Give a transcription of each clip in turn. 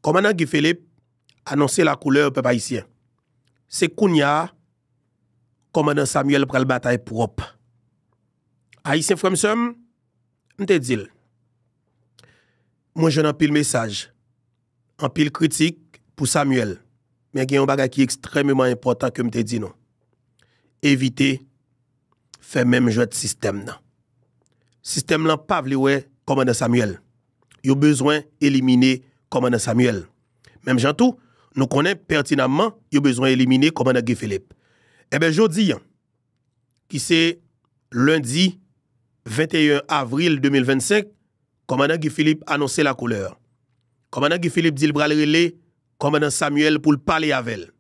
Commandant Guy Philippe annoncé la couleur peuple haïtien. C'est Kounia, commandant Samuel pral bataille propre. Haïtien Fremsem, m'te dit. Moi j'en ai pile message, en pile critique pour Samuel. Mais il y a un bagage qui est extrêmement important que m'te dit non. Éviter faire même jeu de système nan. Système là pas vle ouais commandant Samuel. Il a besoin d'éliminer commandant Samuel. Même Jean-Tout, nous connaissons pertinemment il a besoin d'éliminer commandant Guy Philippe. Eh bien, jeudi, qui c'est lundi 21 avril 2025, commandant Guy Philippe a annoncé la couleur. Commandant Guy Philippe dit le bras relais, commandant Samuel pour le parler avec elle.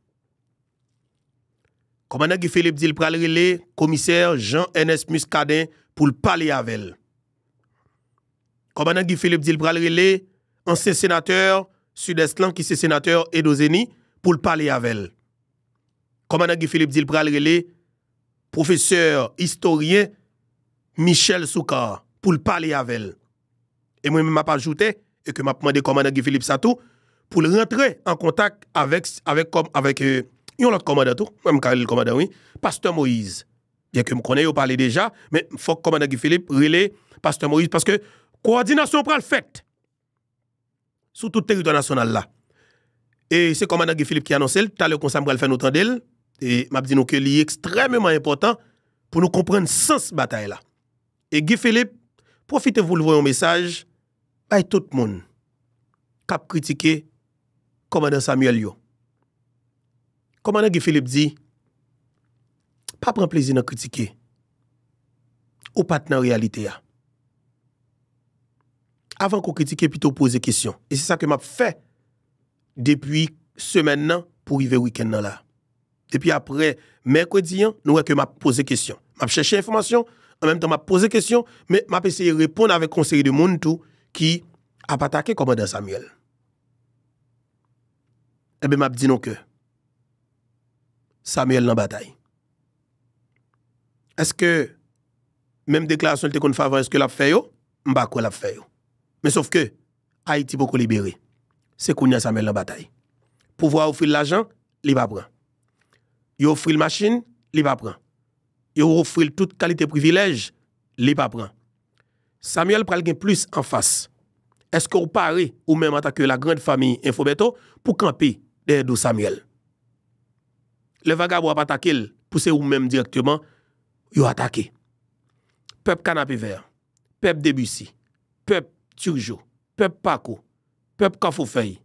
Commandant Guy Philippe dit le bras relais, commissaire Jean-Ernest Muscadin pour le parler avec elle. Commandant Guy Philippe dit le bras relais, ancien sénateur Sud-Est qui c'est sénateur Edozeni pour le parler avec elle. Commandant Guy Philippe dit le bras relais, professeur historien Michel Soukar pour le parler avec elle. Et moi-même, je pas ajouté et que m'a demandé commandant Guy Philippe Satou pour le rentrer en contact avec un autre commandant tout, même quand le commandant oui, pasteur Moïse. Bien que me connais au parler déjà, mais faut que commandant Guy Philippe relais pasteur Moïse parce que coordination pral fait sur tout le territoire national là. Et c'est commandant Guy Philippe qui a annoncé, tout à l'heure qu'on s'en va faire notre d'elle et m'a dit nous que c'est extrêmement important pour nous comprendre le sens de la bataille là. Et Guy Philippe, profitez-vous de voir un message à tout le monde qui a critiqué commandant Samuel yo. Commandant Guy Philippe dit pas prendre plaisir à critiquer ou pas dans la réalité. Avant qu'on critique, plutôt poser question. Et c'est ça que m'a fait depuis semaine pour arriver week-end là. Et puis après, mercredi, nous avons que m'a posé question. M'a cherché information, en même temps m'a posé question, mais m'a essayé de répondre avec conseil de monde tout qui a attaqué commandant Samuel. Eh bien, m'a dit non que Samuel dans bataille. Est-ce que même déclaration de faveur est-ce que l'a fait yo? M'pa quoi l'a fait yo. Mais sauf que Haïti beaucoup libéré. C'est Kounia Samuel dans bataille. Pouvoir offrir l'argent, il va prendre. Il offre la machine, il va prendre. Il offre toute qualité privilège, il va prendre. Samuel pral gen plus en face. Est-ce que vous parlez ou même en tant que la grande famille Infobeto pour camper derrière Samuel? Le vagabond a attaqué, poussé ou même directement, il a attaqué. Peuple Canapé Vert, peuple Debussy, peuple Turjo, peuple Paco, peuple Kafoufei,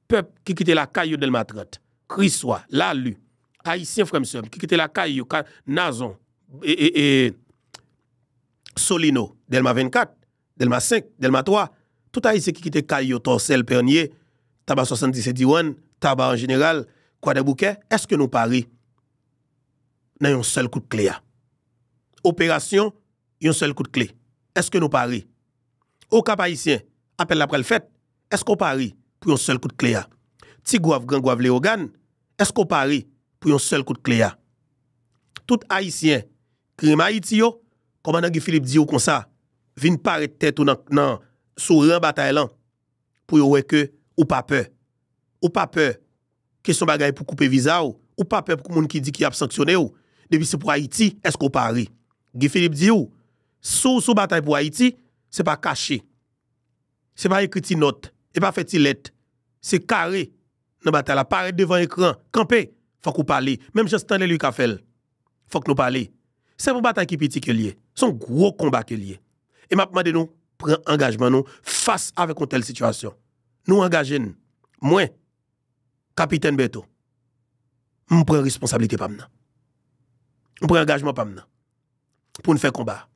peuple qui quitte la caillou del Matrate, Crissois, Lalu, Haïtien Fremsem, qui quitte la caillou, Nazon, et Solino, Delma 24, Delma 5, Delma 3, tout Haïtien qui quitte caillou, Torsel, Pernier, Tabac 77 Diwan, Tabac en général, Quoi de Bouquet, est-ce que nous parions dans un seul coup de clé? Opération, un seul coup de clé. Est-ce que nous parions? Au cap haïtien, appel après le fait, est-ce qu'on parie pour un seul coup de clé? Tigouave, Grangouave, Léogane, est-ce qu'on parie pour un seul coup de clé? Tout haïtien, crime Haïti yo, commandant Guy Philippe dit ou comme ça, vin paraître tête ou nan sous rang bataille là pour yo que ou pas peur. Ou pas peur. Question bagay pour couper visa ou pas peur pour moun qui dit qui a sanctionné ou. Depuis c'est pour Haïti, est-ce qu'on parie? Guy Philippe dit ou sous bataille pour Haïti, c'est pas caché. C'est pas écrit note, et pas fait lettre. C'est carré. Dans bataille la paraît devant écran, camper, faut qu'on parle. Même Jean Stanley lui ka fait. Faut que nous parler. C'est une bataille qui petit que lié. C'est un gros combat que lié. Et m'a demandé nous prendre engagement nous face avec une telle situation. Nous engager moi capitaine Beto. On prend responsabilité pas maintenant. On prend engagement pas maintenant. Pour nous faire combat.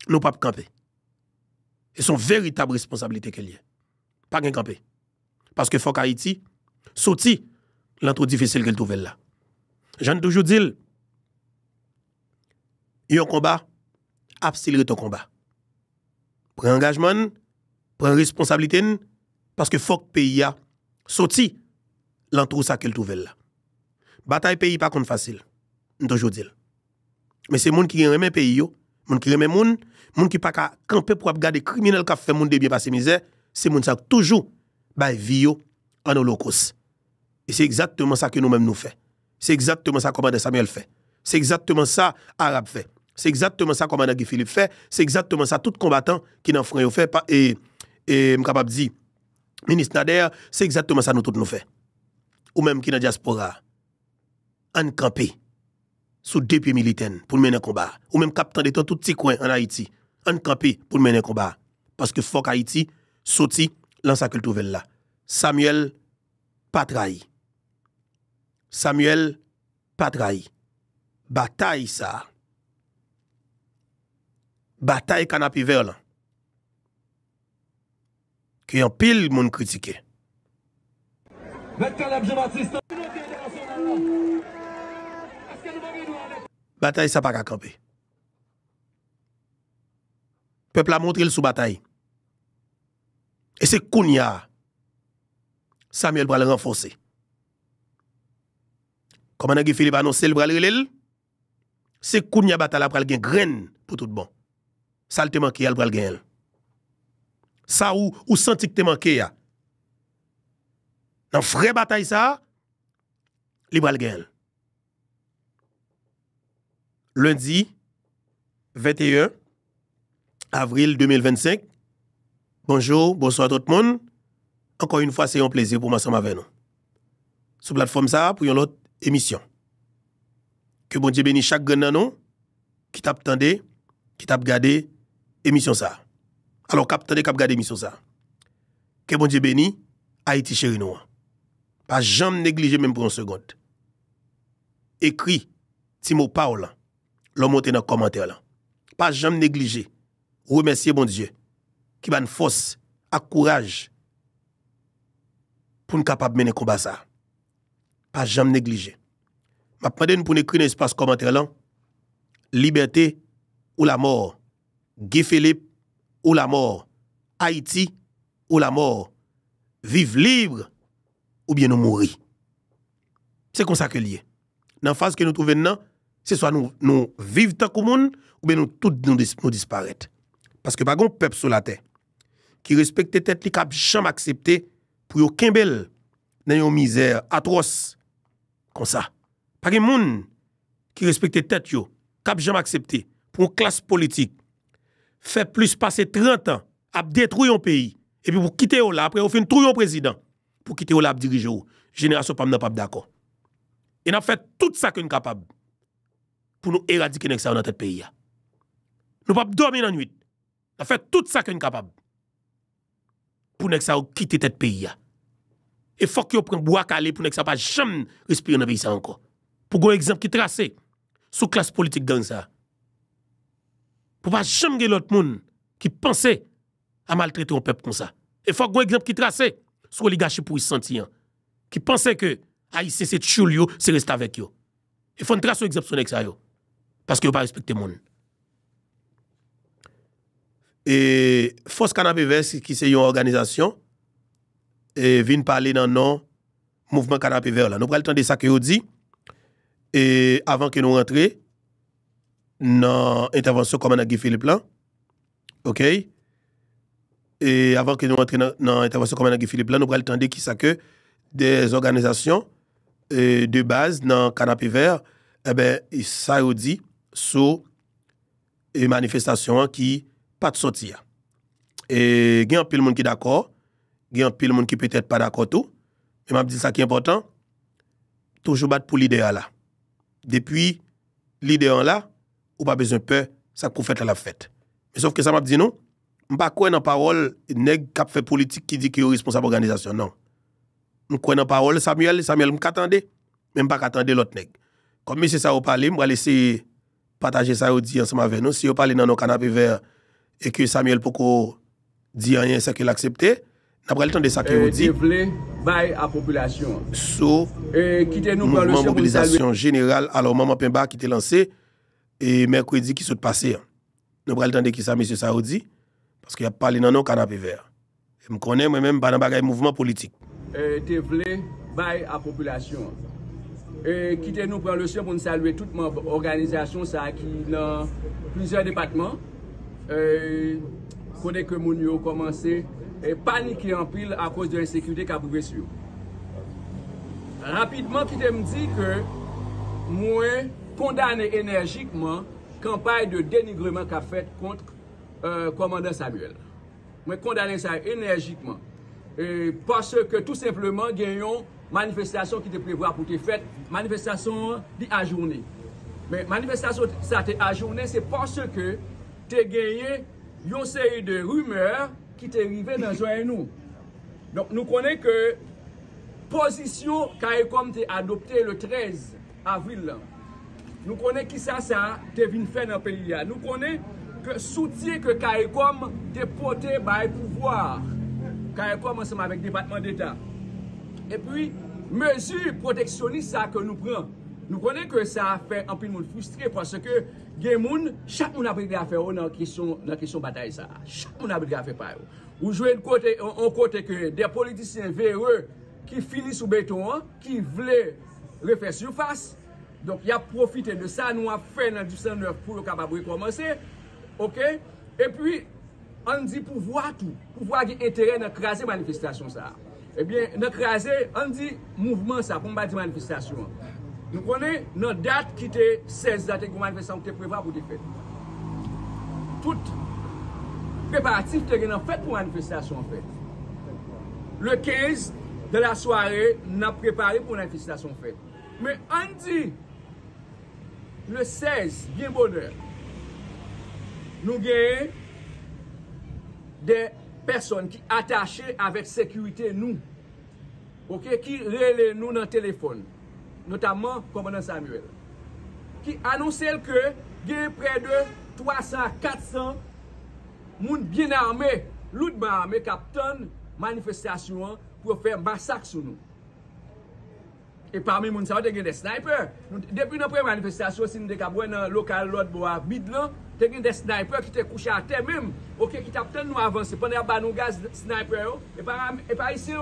Nous pas camper. Et son véritable responsabilité qu'elle y est. Pas qu'un camper. Parce que faut qu'Haïti sorti l'entrée difficile qu'elle trouve là. J'en ai toujours dit, il y a un combat, accélérer ton combat. Prends engagement, prends responsabilité, parce que faut que le pays a sorti l'entrée ça qu'elle trouve là. Bataille pays pas contre facile. Je toujours dit. Mais c'est monde qui remet pays yo, monde qui remet monde qui pas camper pour regarder criminel qui fait monde de bien passer misère, c'est monde ça toujours bah vie en holocauste. Et c'est exactement ça que nous-mêmes nous faisons. C'est exactement ça que commandant Samuel fait. C'est exactement ça Arabe fait. C'est exactement ça que commandant Guy Philippe fait. C'est exactement ça tout combattant qui dans front fait et capable dire ministre Nader, c'est exactement ça nous tous nous fait. Ou même qui dans diaspora en campé sous deux pieds militaires pour mener un combat. Ou même capitaine de tout petit coin en Haïti en campé pour mener un combat. Parce que faut qu'Haïti sorti dans sa culture là. Samuel pas trahi. Samuel pas trahi. Bataille ça. Bataille canapé vert là. Que en pile monde critiqué. Bataille ça pas qu'à camper. Peuple a montré le sous bataille. Et c'est Kounia. Samuel va le renforcer. Comme on a Philippe annoncé le bras relève, c'est Kounia bataille après le graine pour tout bon. Ça te manqué al pral gagne. Ça ou senti que te manqué ya. Dans vraie bataille ça, li pral gagne. Lundi 21 avril 2025. Bonjour, bonsoir tout le monde. Encore une fois, c'est un plaisir pour moi ensemble avec nous. Sur la plateforme ça pour une autre émission. Que bon Dieu bénisse chaque grand nous qui t'a attendé, qui t'a regardé émission ça. Alors cap attendé cap regarder émission ça. Que bon Dieu bénisse Haïti chéri nous. Pas jamais négliger même pour une seconde. Écrit Timo Paul. L'homme monte dans commentaire là. Pas jamais négliger. Remercier bon Dieu qui va une force, à courage pour nous capable mener combat ça. Pas jamais négliger. M'a demandé pour écrire dans l'espace commentaire là. Liberté ou la mort. Guy Philippe ou la mort. Haïti ou la mort. Vive libre ou bien nous mourir. C'est comme ça que lié. Dans la phase que nous trouvons maintenant, c'est soit nous vivons tant que monde ou bien nous tous nous disparaître. Parce que pas un peuple sur la terre qui respecte tête qui n'a jamais accepté pour yo kembel dans une misère atroce comme ça. Pas un monde qui respecte tête yo qui n'a jamais accepté pour une classe politique fait plus passer 30 ans à détruire un pays et puis pour quitter là après on fait tout un président pour quitter là diriger génération pas d'accord. Et n'a fait tout ça que nous capable pour nous éradiquer ça dans notre pays. Nous pas dormir la nuit. On a fait tout ça que nous capable pour nous quitter notre pays. Et faut que nous prenions bois calé pour nous pas jamais respirer dans le pays ça encore. Pour un exemple qui tracé sous classe politique dans ça. Pour pas jamais l'autre monde qui pensait à maltraiter un peuple comme ça. Et faut un exemple qui tracé sur l'oligarchie pour y sentir qui pensait que Haïtien c'est choulio, c'est rester avec eux. Il faut une trace exemple sur ça yo parce que vous pas respecter monde. Et Force Canapé Vert qui c'est une organisation et vient parler dans non mouvement Canapé Vert là. Nous prenons le temps de ça que vous dit et avant que nous rentrions dans intervention comme Guy Philippe là. OK? Et avant que nous rentrions dans intervention comme Guy Philippe là, nous prenons le temps de qui ça que des organisations de base dans Canapé Vert eh ben ça vous dit sur une manifestation qui pas de sortir. Et il y a un peu de monde qui est d'accord, il y a un peu de monde qui peut-être pas d'accord tout. Mais m'a dit ça qui est important, toujours battre pour l'idéal là. Depuis l'idéal là, ou pas besoin de peur, ça pour faire la fête. Mais sauf que ça m'a dit non, m'pas quoi dans parole nèg qui fait politique qui dit qu'il est responsable organisation non. Nous quoi dans parole Samuel m'attendait, même pas qu'attendait l'autre nèg. Comme c'est ça vous parler, m'va laisser partager ça dit ensemble avec nous. Si vous parlez dans nos canapé vert et que Samuel Poko dit rien, c'est qu'il accepté. N'a pas le temps de ça que vous dit. Bail à population. So, quittez-nous pour le mobilisation générale. Alors, Maman Pemba qui était lancé et mercredi qui s'est passé. Nous pas le temps de qui ça, monsieur Saoudi, parce qu'il a parlé dans nos canapé vert. Je me connais moi-même pas dans bagay mouvement politique. Te vle bail à population. Quittez-nous pour le pour nous saluer toute mon organisation ça qui dans plusieurs départements. Côté que moun yo commencé paniqué en pile à cause de l'insécurité qu'a privé sur. Rapidement, qui me dit que moi condamné énergiquement campagne de dénigrement qu'a fait contre commandant Samuel. Moi condamné ça énergiquement. Parce que tout simplement, gagnons manifestation qui était prévue pour te faite, manifestation ajournée. Mais manifestation ça te ajournée, c'est parce que tu as gagné une série de rumeurs qui t'est arrivé dans joie nous. Donc nous connaissons que position CARICOM a adoptée le 13 avril. Nous connaissons qui ça te vient faire dans le pays. Nous connaissons que soutien que CARICOM te porté par le pouvoir. CARICOM ensemble avec le département d'État. Et puis, mesures protectionnistes que nous prenons. Nous connaissons que ça fait un peu de monde frustré parce que chaque monde a pris à faire dans la question bataille ça. Chaque monde a pris à faire par eux. Ou jouer un côté que des politiciens véreux qui finissent sous béton, qui voulaient refaire surface. Donc, il a profité de ça, nous avons fait dans 1909 pour le capable de recommencer. OK? Et puis, on dit pouvoir tout. Pouvoir a intérêt dans craser manifestation ça. Eh bien, dans craser, on dit mouvement ça, pour pas dire manifestation. Nous connaissons notre date qui était 16 date de manifestation qui était prévue pour faire. Tout préparatif était fait pour manifestation en fait. Le 15 de la soirée, nous avons préparé pour une manifestation en fait. Mais on dit le 16, bien bonheur, nous gagnons des personnes qui attachées avec sécurité nous, ok, qui relaient nous dans le téléphone, notamment commandant Samuel, qui annonçait que il y a près de 300 400 moun bien armés, l'autre bien armé captain manifestation pour faire massacre sur nous. Et parmi les gens, il y a des snipers. Depuis notre première manifestation, si nous avons dans le local l'autre bois bidlan, il y a des snipers qui étaient couchés à terre même, ok, qui t'attendent nous avancer pendant que nous gaz sniper et pas ici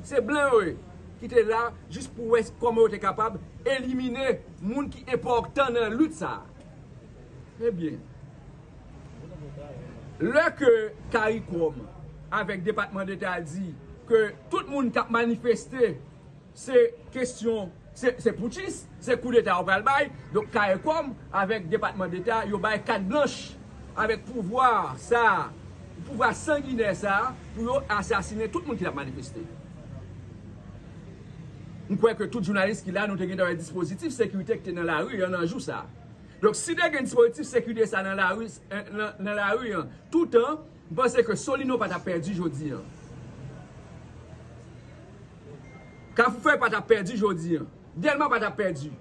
c'est blanc qui étaient là juste pour voir comment on est capable d'éliminer les gens qui sont importants dans la lutte ça. Eh bien, là que CARICOM avec le département d'État dit que tout le monde qui a manifesté c'est question, c'est putschiste, c'est coup d'État au Balbaï. Donc CARICOM avec le département d'État, il y a carte blanche avec pouvoir ça, pouvoir sanguinaire ça, pour assassiner tout le monde qui a manifesté. Nous croyons que tout journaliste qui est là, nous avons un dispositif de sécurité qui est dans la rue, il y en a un jour ça. Donc si vous avez un dispositif de sécurité ça dans la rue, tout le temps, vous pensez que Solino n'a pas perdu aujourd'hui. Quand vous faites pas perdu aujourd'hui, Delma pas perdu.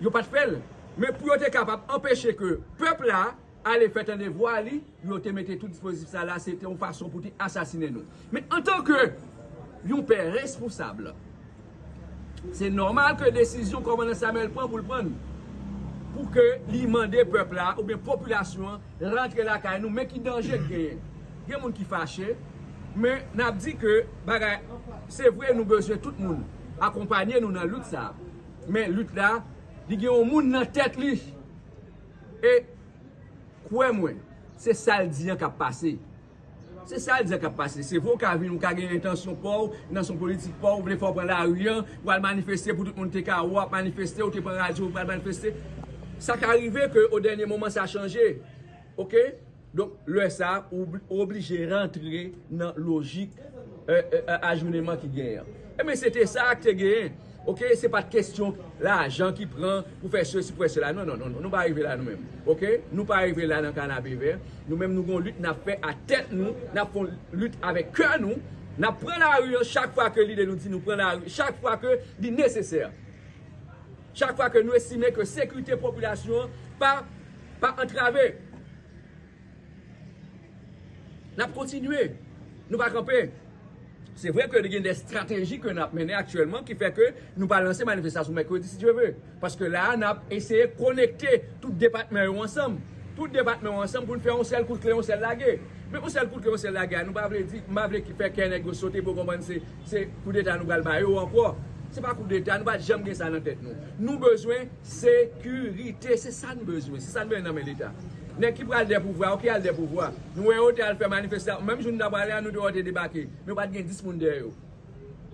Vous pas fait. Mais pour être capable d'empêcher que le peuple là allait faire un devoir, vous te mettez tout dispositif ça là, c'était une façon pour assassiner nous. Mais en tant que un père responsable, c'est normal que la décision comme on Samuel prend pour le prendre. Pour que l'imandé peuple là, ou bien population, rentre là quand nous, mais qui danger gagne. Il y a des gens qui fâchent. Mais nous avons dit que c'est vrai, nous avons besoin de tout le monde accompagner nous dans la lutte. Ça. Mais la lutte là, il y a un monde dans la tête. Et, quoi, moi, c'est ça le dire qui a passé. C'est ça le dire qui a passé. C'est vous qui avez une intention pour, une intention politique pour, vous voulez faire prendre la rue, pour aller manifester pour tout le monde qui a manifester, ou qui prend la radio pour manifester. Ça qui arrivé qu'au dernier moment, ça a changé. OK? Donc, le ça obligé de rentrer dans la logique ajournement qui gagne. Mais c'était ça que tu gagné. OK, ce n'est pas de question l'argent qui prend pour faire ceci, pour faire cela. Non, nous ne pas arriver là nous-mêmes. OK, nous ne pas arriver là dans le canapé vert. Nous-mêmes, nous avons lutte, nous avons fait à tête, nous avons lutte avec cœur, nous prenons la rue chaque fois que l'idée nous dit, nous prenons la rue, chaque fois que c'est nécessaire. Chaque fois que nous estimons que la sécurité de la population pas entravée. Nous avons continué. Nous ne camper. C'est vrai que il y a des stratégies que nous avons menées actuellement qui fait que nous allons lancer manifestation mercredi si Dieu veut. Parce que là, nous avons essayé de connecter tout le département ensemble. Tout le département ensemble pour nous faire un seul coup de clé, un seul lagué. Mais un seul coup de clé, un seul lagué, nous ne pouvons pas dire qu'il fait qu'un nègre sauter pour comprendre que c'est coup d'État nous allons encore. Ce n'est pas coup d'État, nous ne pouvons jamais gagner ça dans la tête. Nous avons besoin de sécurité. C'est ça nous besoin. C'est ça nous besoin dans l'État. N'est qui prend des pouvoirs, qui a des pouvoirs. Nous, on a fait manifestation, même si nous avons parlé, nous devons débarquer. Mais pas de 10 personnes derrière.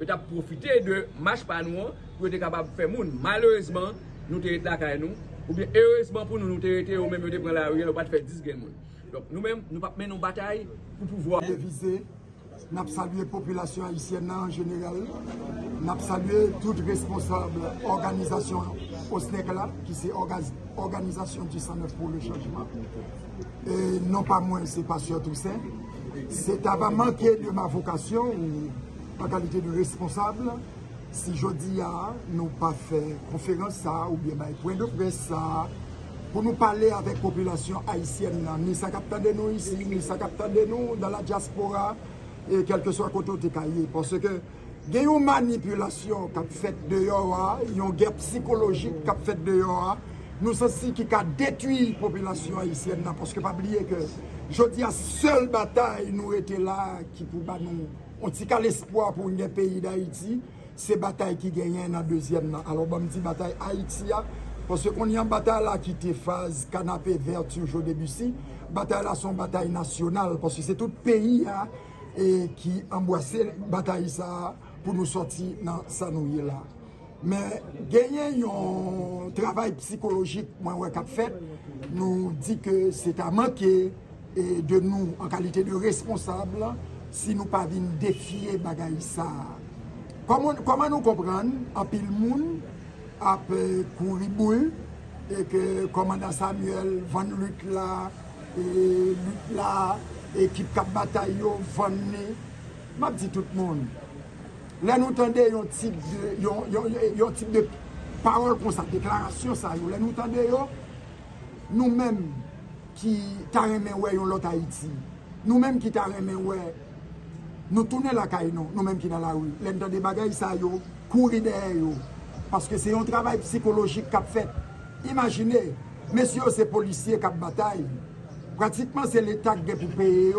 Nous avons profité de marche par nous pour être capable de faire monde. Malheureusement, nous sommes là, nous. Ou bien, heureusement pour nous, nous sommes même de prendre la rue, nous pas faire 10 personnes. Donc, nous-mêmes, nous pas mener une bataille pour pouvoir. Nous avons salué la population haïtienne en général. Nous avons salué toute responsable organisation au SNEC-là, qui c'est organisation du 109 pour le changement. Et non pas moi, c'est pas sûr tout ça. C'est avant manqué de ma vocation, ou en qualité de responsable, si je dis nous pas fait conférence ça, ou bien point de presse ça, pour nous parler avec la population haïtienne, ni ça capte de nous ici, ni ça capte de nous dans la diaspora, et quel que soit côté de cahier. Parce que il y a une manipulation qui a fait dehors, il y a une guerre psychologique qui a fait dehors. Nous sommes qui a détruit la population haïtienne. Parce que pas oublier que je dis la seule bataille nous était là qui pour nous. On dit qu'à l'espoir pour un pays d'Haïti, c'est la bataille qui gagne dans la deuxième. Alors je dis bataille Haïti. Parce qu'on y a une bataille là qui était phase canapé vertu au début. La bataille là, c'est une bataille nationale. Parce que c'est tout le pays et qui embrasse la bataille ça pour nous sortir dans sa nouille là. Mais gagner un travail psychologique, moi, qu'a fait, nous dit que c'est à manquer de nous en qualité de responsable si nous pas venir défier bagaille ça. Comment nous comprendre en pile monde a courir boule et que commandant Samuel Van Luc là et Luc là équipe cap bataille Van m'a dit tout le monde. Là, nous entendons un type de parole comme ça, déclaration, ça. Là, nous entendons nous-mêmes qui t'arrêtons l'autre Haïti, nous-mêmes qui t'arrêtons, nous tournons la caille, nous-mêmes qui dans la rue. Là, nous entendons des bagailles, ça, courir derrière, parce que c'est un travail psychologique qu'a fait. Imaginez, messieurs, ces policiers qui bataille, pratiquement c'est l'État qui pour payer.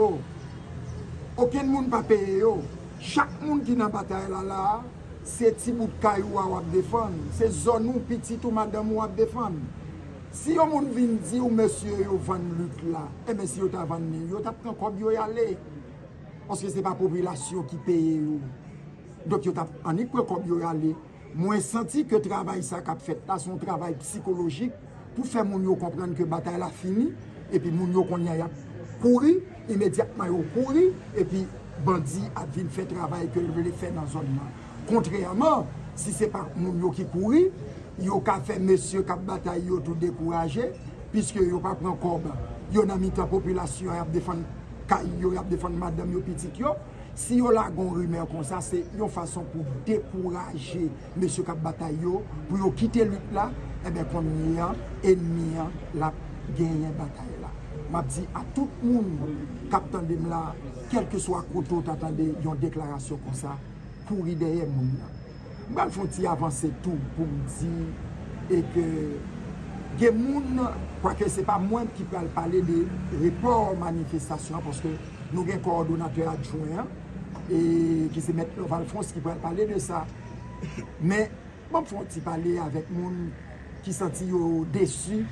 Aucun monde ne peut payer. Chaque monde qui est dans la bataille là, c'est petit bout de caillou à défendre. C'est zone ou petit ou madame ou à défendre. Si on vient dire monsieur Van Luc là, et monsieur ta Van Luc, tu as pris comme y aller. Parce que ce n'est pas la population qui paye. Donc tu as pris comme y aller. Moi, senti que le travail ça qu'a fait là, son travail psychologique pour faire mon yo comprendre que la bataille a fini et puis mon yo qu'on y a couru immédiatement couru et puis bandit a venu faire travail que le fait dans la zone là. Contrairement, si ce n'est pas mon qui courir, il a fait monsieur qui a bataille tout découragé, puisque il n'a pas pris corps. Il a mis la population à défendre il a défendre madame yo petit yo. Si il a une rumeur comme ça, c'est une façon pour décourager monsieur qui a bataille pour quitter lutte là, et bien comme il y a ennemi la gagner bataille là. Je dis à tout le monde qui attend là, quel que soit le côté, attendez une déclaration comme ça, pour y derrière moi. Je vais avancer tout pour me dire et que les gens, quoique ce n'est pas moi qui peux parler de report manifestation, parce que nous avons un coordonnateur adjoint et qui se met Valfonce qui peut parler de ça. Mais je vais parler avec les gens qui sont déçus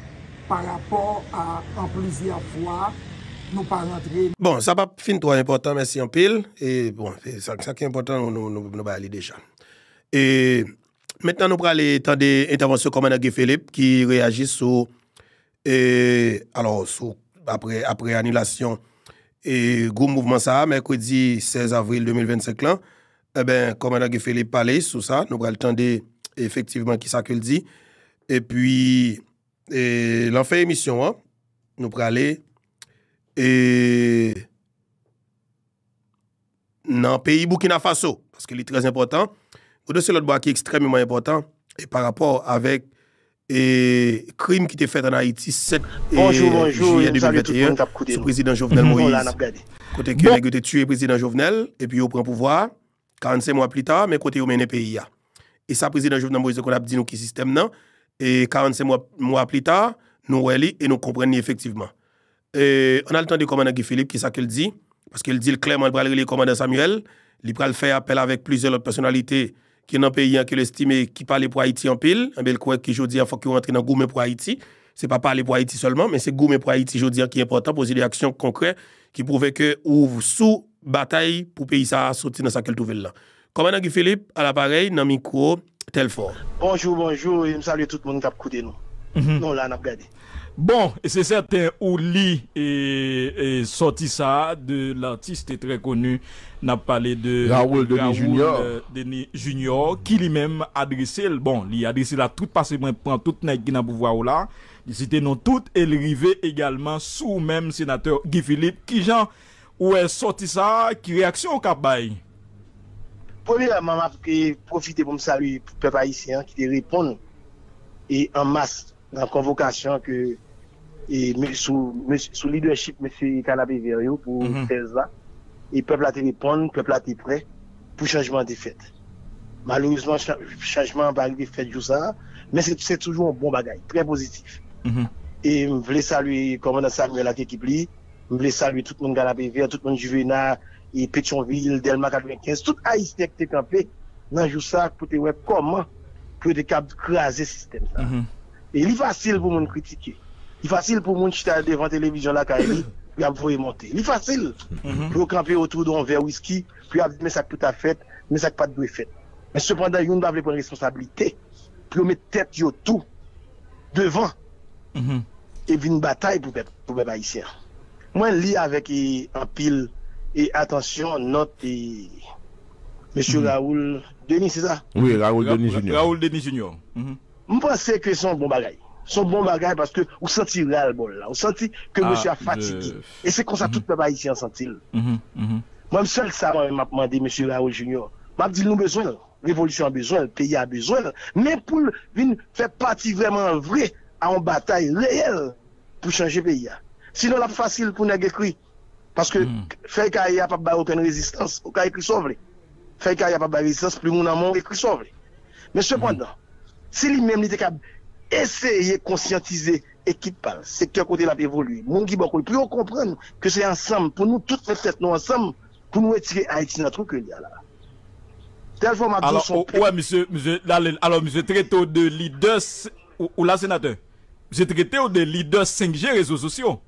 par rapport à en plusieurs fois, nous pas rentrer. Bon, ça va fin trop important, merci en pile. Et bon, ça qui est important, nous allons aller déjà. Et maintenant, nous allons aller dans des interventions comme Mme Philippe qui réagit sur, alors, après annulation et gros mouvement ça, mercredi 16 avril 2025 là, eh bien, comme Mme Philippe parlait sur ça, nous allons attendre effectivement qui ça qu'il dit. Et puis, l'en fait émission, hein, nous allons aller dans le pays Burkina Faso, parce qu'il est très important. C'est l'autre bois qui est extrêmement important et par rapport avec les crimes qui étaient faits en Haïti 7 juillet 2021 sous le président Jovenel Moïse. Côté que il a tué le président Jovenel et puis il prend pouvoir 45 mois plus tard, mais côté il mène le pays. Et ça, le président Jovenel Moïse, qu'on a dit nous qui système non, et 45 mois plus tard, nous relisons et nous comprenons effectivement. Et on a le temps de commandant Guy Philippe qui ça qu'il dit, parce qu'il dit clairement il va le commandant Samuel, il va le faire appel avec plusieurs autres personnalités qui est dans le pays qui l'estime qui parle pour Haïti en pile, il croit que aujourd'hui il faut qu'il rentre dans le gourmet pour Haïti. c'est pas parler pour Haïti seulement, mais c'est goumer pour Haïti, je veux dire, qui est important, poser des actions concrètes qui prouvent que ou sous bataille pour pays ça sortir dans sa quelle nouvelle là. Commandant Guy Philippe, à l'appareil, dans le micro, Telfort. Bonjour, et je salue tout le monde qui a écouté nous. Non, là, on a regardé. Bon, et c'est certain, Ouli est sorti ça de l'artiste très connu, n'a parlé de Raoul Denis Junior. Denis Junior, qui lui-même adressé, bon, il a adressé la toute passé, prend toute nègre qui n'a pouvoir là, il citait non tout, et rivé également sous même sénateur Guy Philippe, qui genre, où est sorti ça, qui réaction au Cap-Bail? Premièrement, je profiter pour me saluer le peuple haïtien qui répond et en masse dans la convocation que sous leadership M. Canapé Verrio pour faire ça. Et le peuple a été répondre, le peuple a été prêt pour le changement des fêtes. Malheureusement, le changement va arriver fait jour ça, mais c'est toujours un bon bagage, très positif. Et je voulais saluer le commandant Samuel à l'équipe, je voulais saluer tout le monde Canapé Verrio, tout le monde Juvenal, et Pétionville, Delma 95, tout Haïtien qui est campé dans jour ça pour te voir comment pour te craser le système ça. Et il est facile pour nous critiquer. Il est facile pour nous qui devant la télévision là puis vous monter. Il est facile pour camper autour d'un verre whisky puis mais ça tout à fait, mais ça pas de fait. Mais cependant, il doit prendre responsabilité pour mettre tête yo tout devant et une bataille pour les haïtiens. Moi lis avec un pile et attention, note et Monsieur Raoul Denis, c'est ça? Oui, Raoul Denis Junior. Raoul Denis Junior. Je pense que c'est un bon bagage. Son bon bagage parce que vous sentez le bol là. Vous sentez que monsieur a fatigué. Et c'est comme ça tout le pays ici en senti. Moi, seul ça m'a demandé monsieur Raoul Junior. M'a dit nous besoin, révolution a besoin, le pays a besoin, mais pour venir faire partie vraiment vrai à une bataille réelle pour changer le pays. Sinon, c'est facile pour nous écrire. Parce que faire qu'il n'y a pas aucune résistance, aucun écrit sauvé. Faire qu'il n'y a pas de résistance, plus mon amour écrit sauvé. Mais cependant, si lui-même était capable d'essayer de conscientiser l'équipe, le secteur côté la évolué, mon qui beaucoup plus comprendre que c'est ensemble, pour nous toutes les têtes nous ensemble, pour nous retirer Haïti dans notre truc là. Alors, ouais, monsieur, alors, monsieur, traité de leaders, ou la sénateur, monsieur, traité de leaders 5G réseaux sociaux.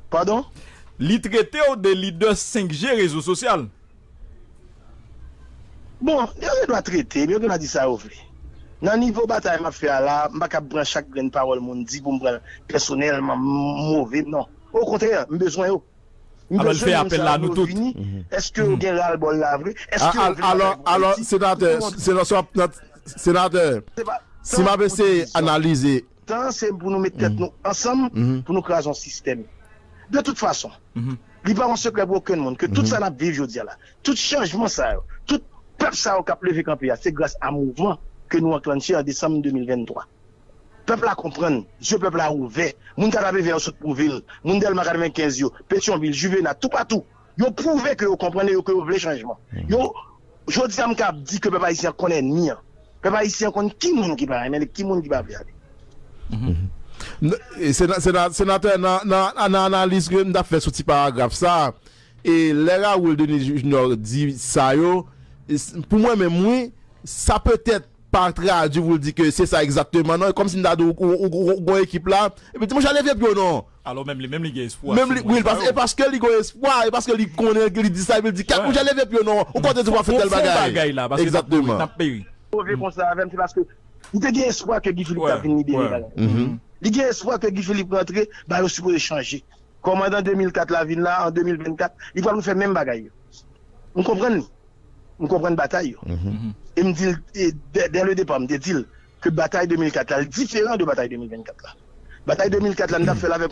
Pardon? Li traité de leaders 5G réseaux sociaux. Bon, il doit traiter, mais il doit dire ça au vrai. Dans le niveau bataille, je fais là, je ne vais pas prendre chaque graine parole, mon dit pour me prendre personnellement mauvais. Non. Au contraire, j'ai besoin de. Alors, je fais appel là, nous tous. Est-ce que vous avez le bol là, vrai? Alors, sénateur, si ma BC analyser. C'est pour nous mettre tête ensemble, pour nous créer un système. De toute façon, il n'y a pas un secret pour aucun monde, que tout ça n'a pas vécu aujourd'hui là. Tout changement ça, tout peuple ça a levé campé, c'est grâce à un mouvement que nous enclenché en décembre 2023. Peuple a comprendre, ce peuple a ouvert, moun Canapé vers Soute-Pourville, moun Delma 95 yo, Pétionville, Juvenal, tout partout. Yo prouvé que vous comprenez que vous voulez changement. Yo, je dis à m'ka dit que peuple haïtien connaît ni. Peuple haïtien connaît qui moun qui va mais qui moun qui va regarder. Sénateur, dans l'analyse que nous avons fait sur ce paragraphe, ça, et les Raoul Denis Junior dit ça, pour moi, même moi, ça peut être par traduit, vous le dites que c'est ça exactement, non? Comme si nous avons une équipe là, et puis moi, j'allais faire bien, non? Alors, même les espoir. Oui, parce que les gars espoir, et parce que les connaît, il dit ça, il dit, j'allais faire bien, non? Au côté de voir faire tel bagage. Exactement. C'est parce que vous avez espoir que Guy Philippe a fini libérer. Il y a espoir que Guy Philippe rentre, bah, il est supposé changer. Commandant 2004, la ville là, en 2024, il va nous faire même bagaille. Vous comprenez? Vous comprenez la bataille? Et me dit, dès le départ, me dit que bataille 2004 là, est différent de bataille 2024 là. Bataille 2004 là, nous avons fait avec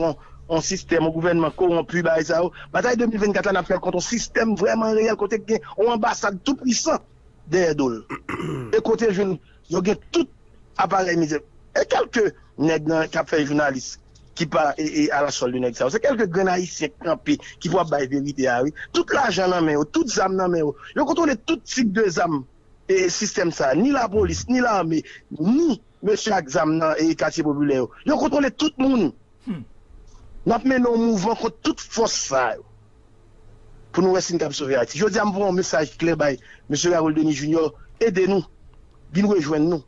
un système, un gouvernement corrompu, bah, ça. Bataille 2024 là, nous avons fait contre un système vraiment réel, côté qui une ambassade tout puissant derrière d'ol. Et côté jeune, il y a tout appareil misère. Et quelques nègres qui ont fait journaliste qui part à la solde de nègres ça. C'est quelques grands haïtiens campés qui vont bailler vérité à oui. Tout l'argent dans main, toutes âmes dans main. Ils contrôlent tout type de âmes et système ça, ni la police, ni l'armée, ni monsieur exam et quartier populaire. Ils contrôlent tout le monde. Nous menons un mouvement contre toute force ça. Pour nous rester une sauver Haïti. Je dis à un message clair by monsieur Raoul Denis Junior, aidez-nous, venez rejoindre nous.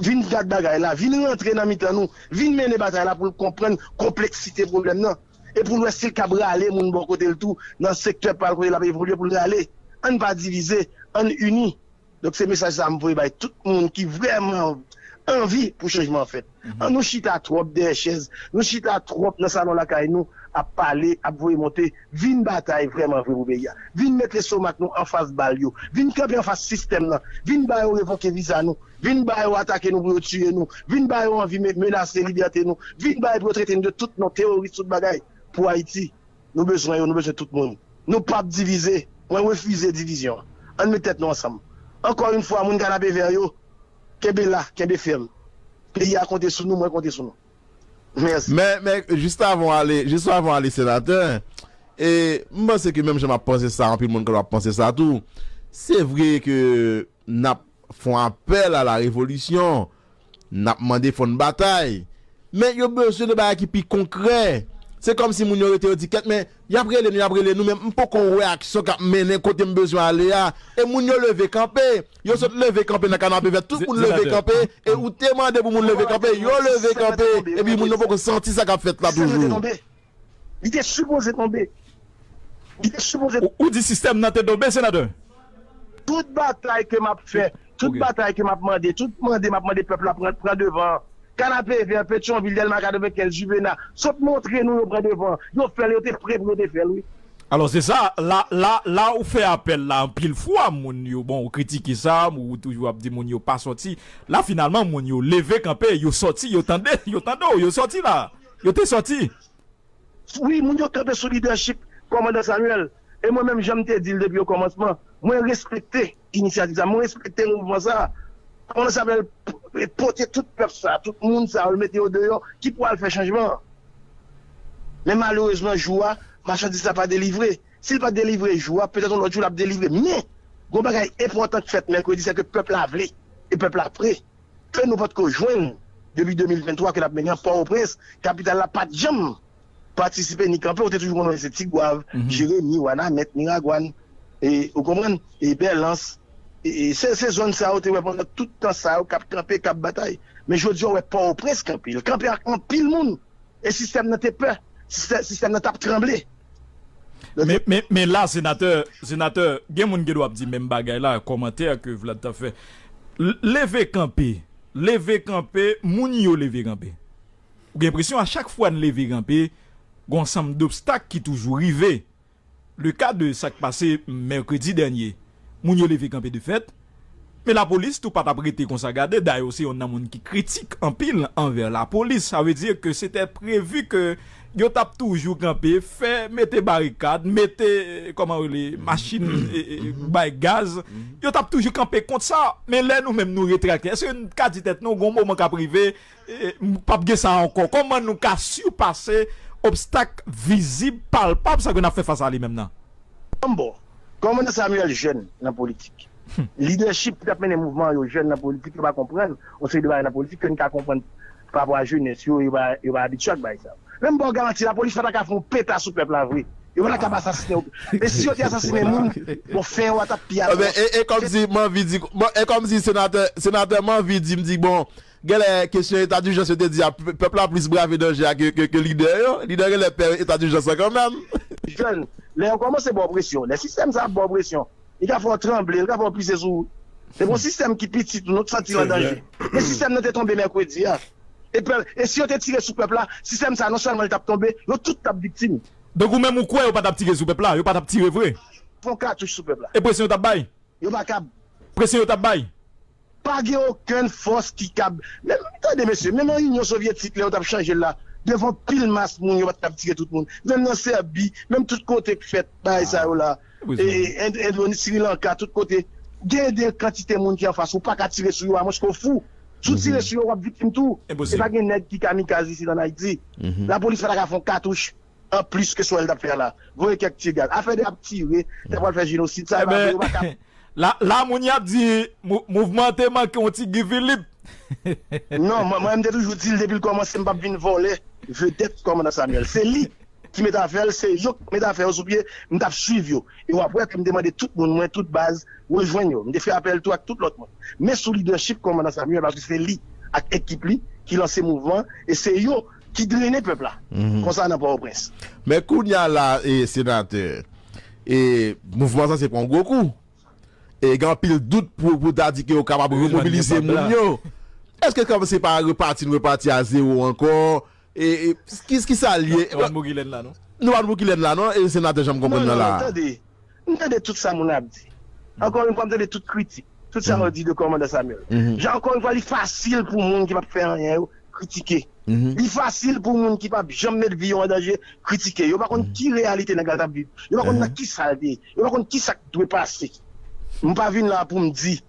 vin gade bagay là, vin rentrer dans mitan nous, vin mener bataille là pour comprendre complexité problème là et pour nous essayer cabra aller moun bon côté le tout dans secteur par côté là évoluer pour aller. On pas diviser, on uni. Donc ce message ça m'envoie by tout le monde qui vraiment envie pour changement en fait. Nous chita trop des chaises, nous chita trop dans salon la caille nous à parler, à vous monter, vin bataille vraiment pour pays. Vin mettre les somates nous en face balle yo, vin camper en face système là, vin ba yo révoquer visa nous, vin ba yo attaquer nous pour tuer nous, vin ba yo envie menacer liberté nous, vin ba yo traiter de toutes nos terroristes tout bagaille pour Haïti. Nous besoin tout le monde. Nous pas diviser, on refuser division. On met tête nous ensemble. Encore une fois, moun canapé vers yo, kebe là, kebe ferme. Pays a compté sur nous, moi compter sur nous. Merci. Mais juste avant aller sénateur, et moi c'est que même je m'a pensé ça, en plus le monde qui va penser ça tout. C'est vrai que n'a font appel à la révolution, n'a demandé font une bataille, mais yo besoin de bagages qui plus concret. C'est comme si moun yo était étiquette mais y a brûlé nous même pas qu'on réaction qu'a mené côté besoin aller et moun yo lever camper yo saute lever camper dans canapé vers tout moun lever camper et ou demander pour moun lever camper yo lever camper et puis moun pas sentir ça qu'a fait là toujours il était supposé tomber ou dit système n'a te tombé sénateur toute bataille que m'a fait toute bataille que m'a demandé peuple à prendre devant canapé vers Pétionville Delma avec quel Juvenal sauf montrer nous près devant yo fait yo était prêt pour faire oui. Alors c'est ça là où fait appel là en pile fois moun yo bon critiquer ça ou toujours dit moun yo pas sorti là finalement moun yo levé campé yo sorti yo tendé yo sorti là yo t'es sorti oui moun yo campé sous leadership commandant Samuel et moi même j'aime te dire depuis au commencement moi respecter initiative ça moi respecter mouvement ça on s'appelle porter tout peuple ça, tout le monde ça, le mettre au dehors, qui pourra le faire changement. Mais malheureusement, joie, marchandise n'a pas délivré. S'il pas délivré joie, peut-être l'autre jour l'a délivré. Mais, gros bagay important que fait mercredi, c'est que le peuple a voulu, et le peuple a pris. Que nous pouvons joindre depuis 2023 que la mené en Port-au-Prince, capitale la pas de jam, participer ni camper, on était toujours dans ces petits guaves, Jérémy, Wanamet, Miragouane, et vous comprenez, et Berlance. Et ces zones ça ont pendant tout le temps ça cap camper cap bataille mais je dis ouais pas au presque camper en pile monde et système n'a pas peur système n'a pas tremblé mais là sénateur gen moun ki doit dire même bagay là commentaire que Vlad t'a fait lever camper moun yo lever camper ou l'impression à chaque fois lever camper gon ensemble d'obstacles qui toujours rivé le cas de ça qui passé mercredi dernier moun yo levé campé de fait mais la police tout pas prêté comme ça garder d'ailleurs aussi on a moun qui critique en pile envers la police ça veut dire que c'était prévu que yo tape toujours campé fait mettez barricade mettez comment les machines bay gaz yo tape toujours campé contre ça mais là nous même nous rétracter est-ce que cas dit tête non gon moment ka privé pas gè ça encore comment nous ka surpasser obstacle visible palpable ça qu'on a fait face à lui même là bon comment Samuel jeune dans la politique. Leadership qui a mené mouvement aux jeunes dans la politique, il va comprendre. On sait de dans la politique, qu'on ne comprendre par rapport à la jeunesse, il va habituer à ça. Même pour garantir la police, il va faire un pétard sur le peuple à vrai. Il va pas assassiner. Et si on assassiné moun, on fait un attaque pillage. Et comme si m'envie dit, et comme si sénateur m'envie dit me dit bon, quelle question état d'urgence te dit peuple a plus brave danger que leader le père état d'urgence quand même. Jeune, là on commence à bonne pression. Le système ça bonne pression. Il va faire trembler, il va faire plus sous. C'est mon système qui petit notre senti en danger. Le système n'est tombé mercredi. Et si on te tiré sous peuple là, système ça non seulement il tape tombé, il tout tape victime. Donc ou même ou quoi, ou pas tape tirer sous peuple là, ou pas tape tirer vrai. Font cartouche sous peuple là. Et pression tape bail. Yo pas cap. Pression tape bail. Pas aucune force qui cap. Même attendez monsieur, même en Union soviétique là on tape changer là. Devant pile masse moun yo va tape tirer tout le monde. Même dans Serbie, même tout côté fait bail ça là. Et Sri Lanka tout côté. Gain des quantités moun qui en face ou pas qu'à tirer sur yo à moi je fou. Tout tirer sur yo victime tout. Et pas gen nèg qui kamikaze ici dans Haïti. La police va faire cartouche. En plus que soit elle faire là. Vous voyez quelques petits gars. Affaire de tirer, tu vas faire génocide. Ça va là, mon y a dit, mouvement te manque on ti Guy Philippe. Non, moi, je toujours dit depuis le commencement, je ne vais pas venir voler. Je vais être comme dans Samuel. C'est lui. qui met à faire, c'est yo qui met à faire sous pied, m't'a suivre et après me demander tout le monde, moi toute base, rejoindre me fait appel tout à tout l'autre monde. Mais sous leadership commandant Samuel parce que c'est lui avec équipe lui qui lance le mouvement et c'est yo qui draine le peuple là. Comme ça n'a pas au prince. Mais Kounia là et sénateur et mouvement ça c'est pas un gros coup. Et grand pile doute pour dire que est capable de mobiliser moun yo. Est-ce que comme c'est pas repartir à zéro encore et qu'est-ce qui s'allie là non? Nous allons qu'il là non et sénateur j'aime comprendre là. Attendez tout ça mon a dit. Encore une fois m'entendez toute critique. Tout ça on dit de commandant Samuel. J'ai encore une fois il facile pour monde qui va faire rien critiquer. Il facile pour monde qui pas jamais mettre vie en danger critiquer. Yo pas connait qui réalité dans la vie. Yo pas connait qui ça dit. Yo pas connait qui ça doit passer. Je pas venu là pour me dire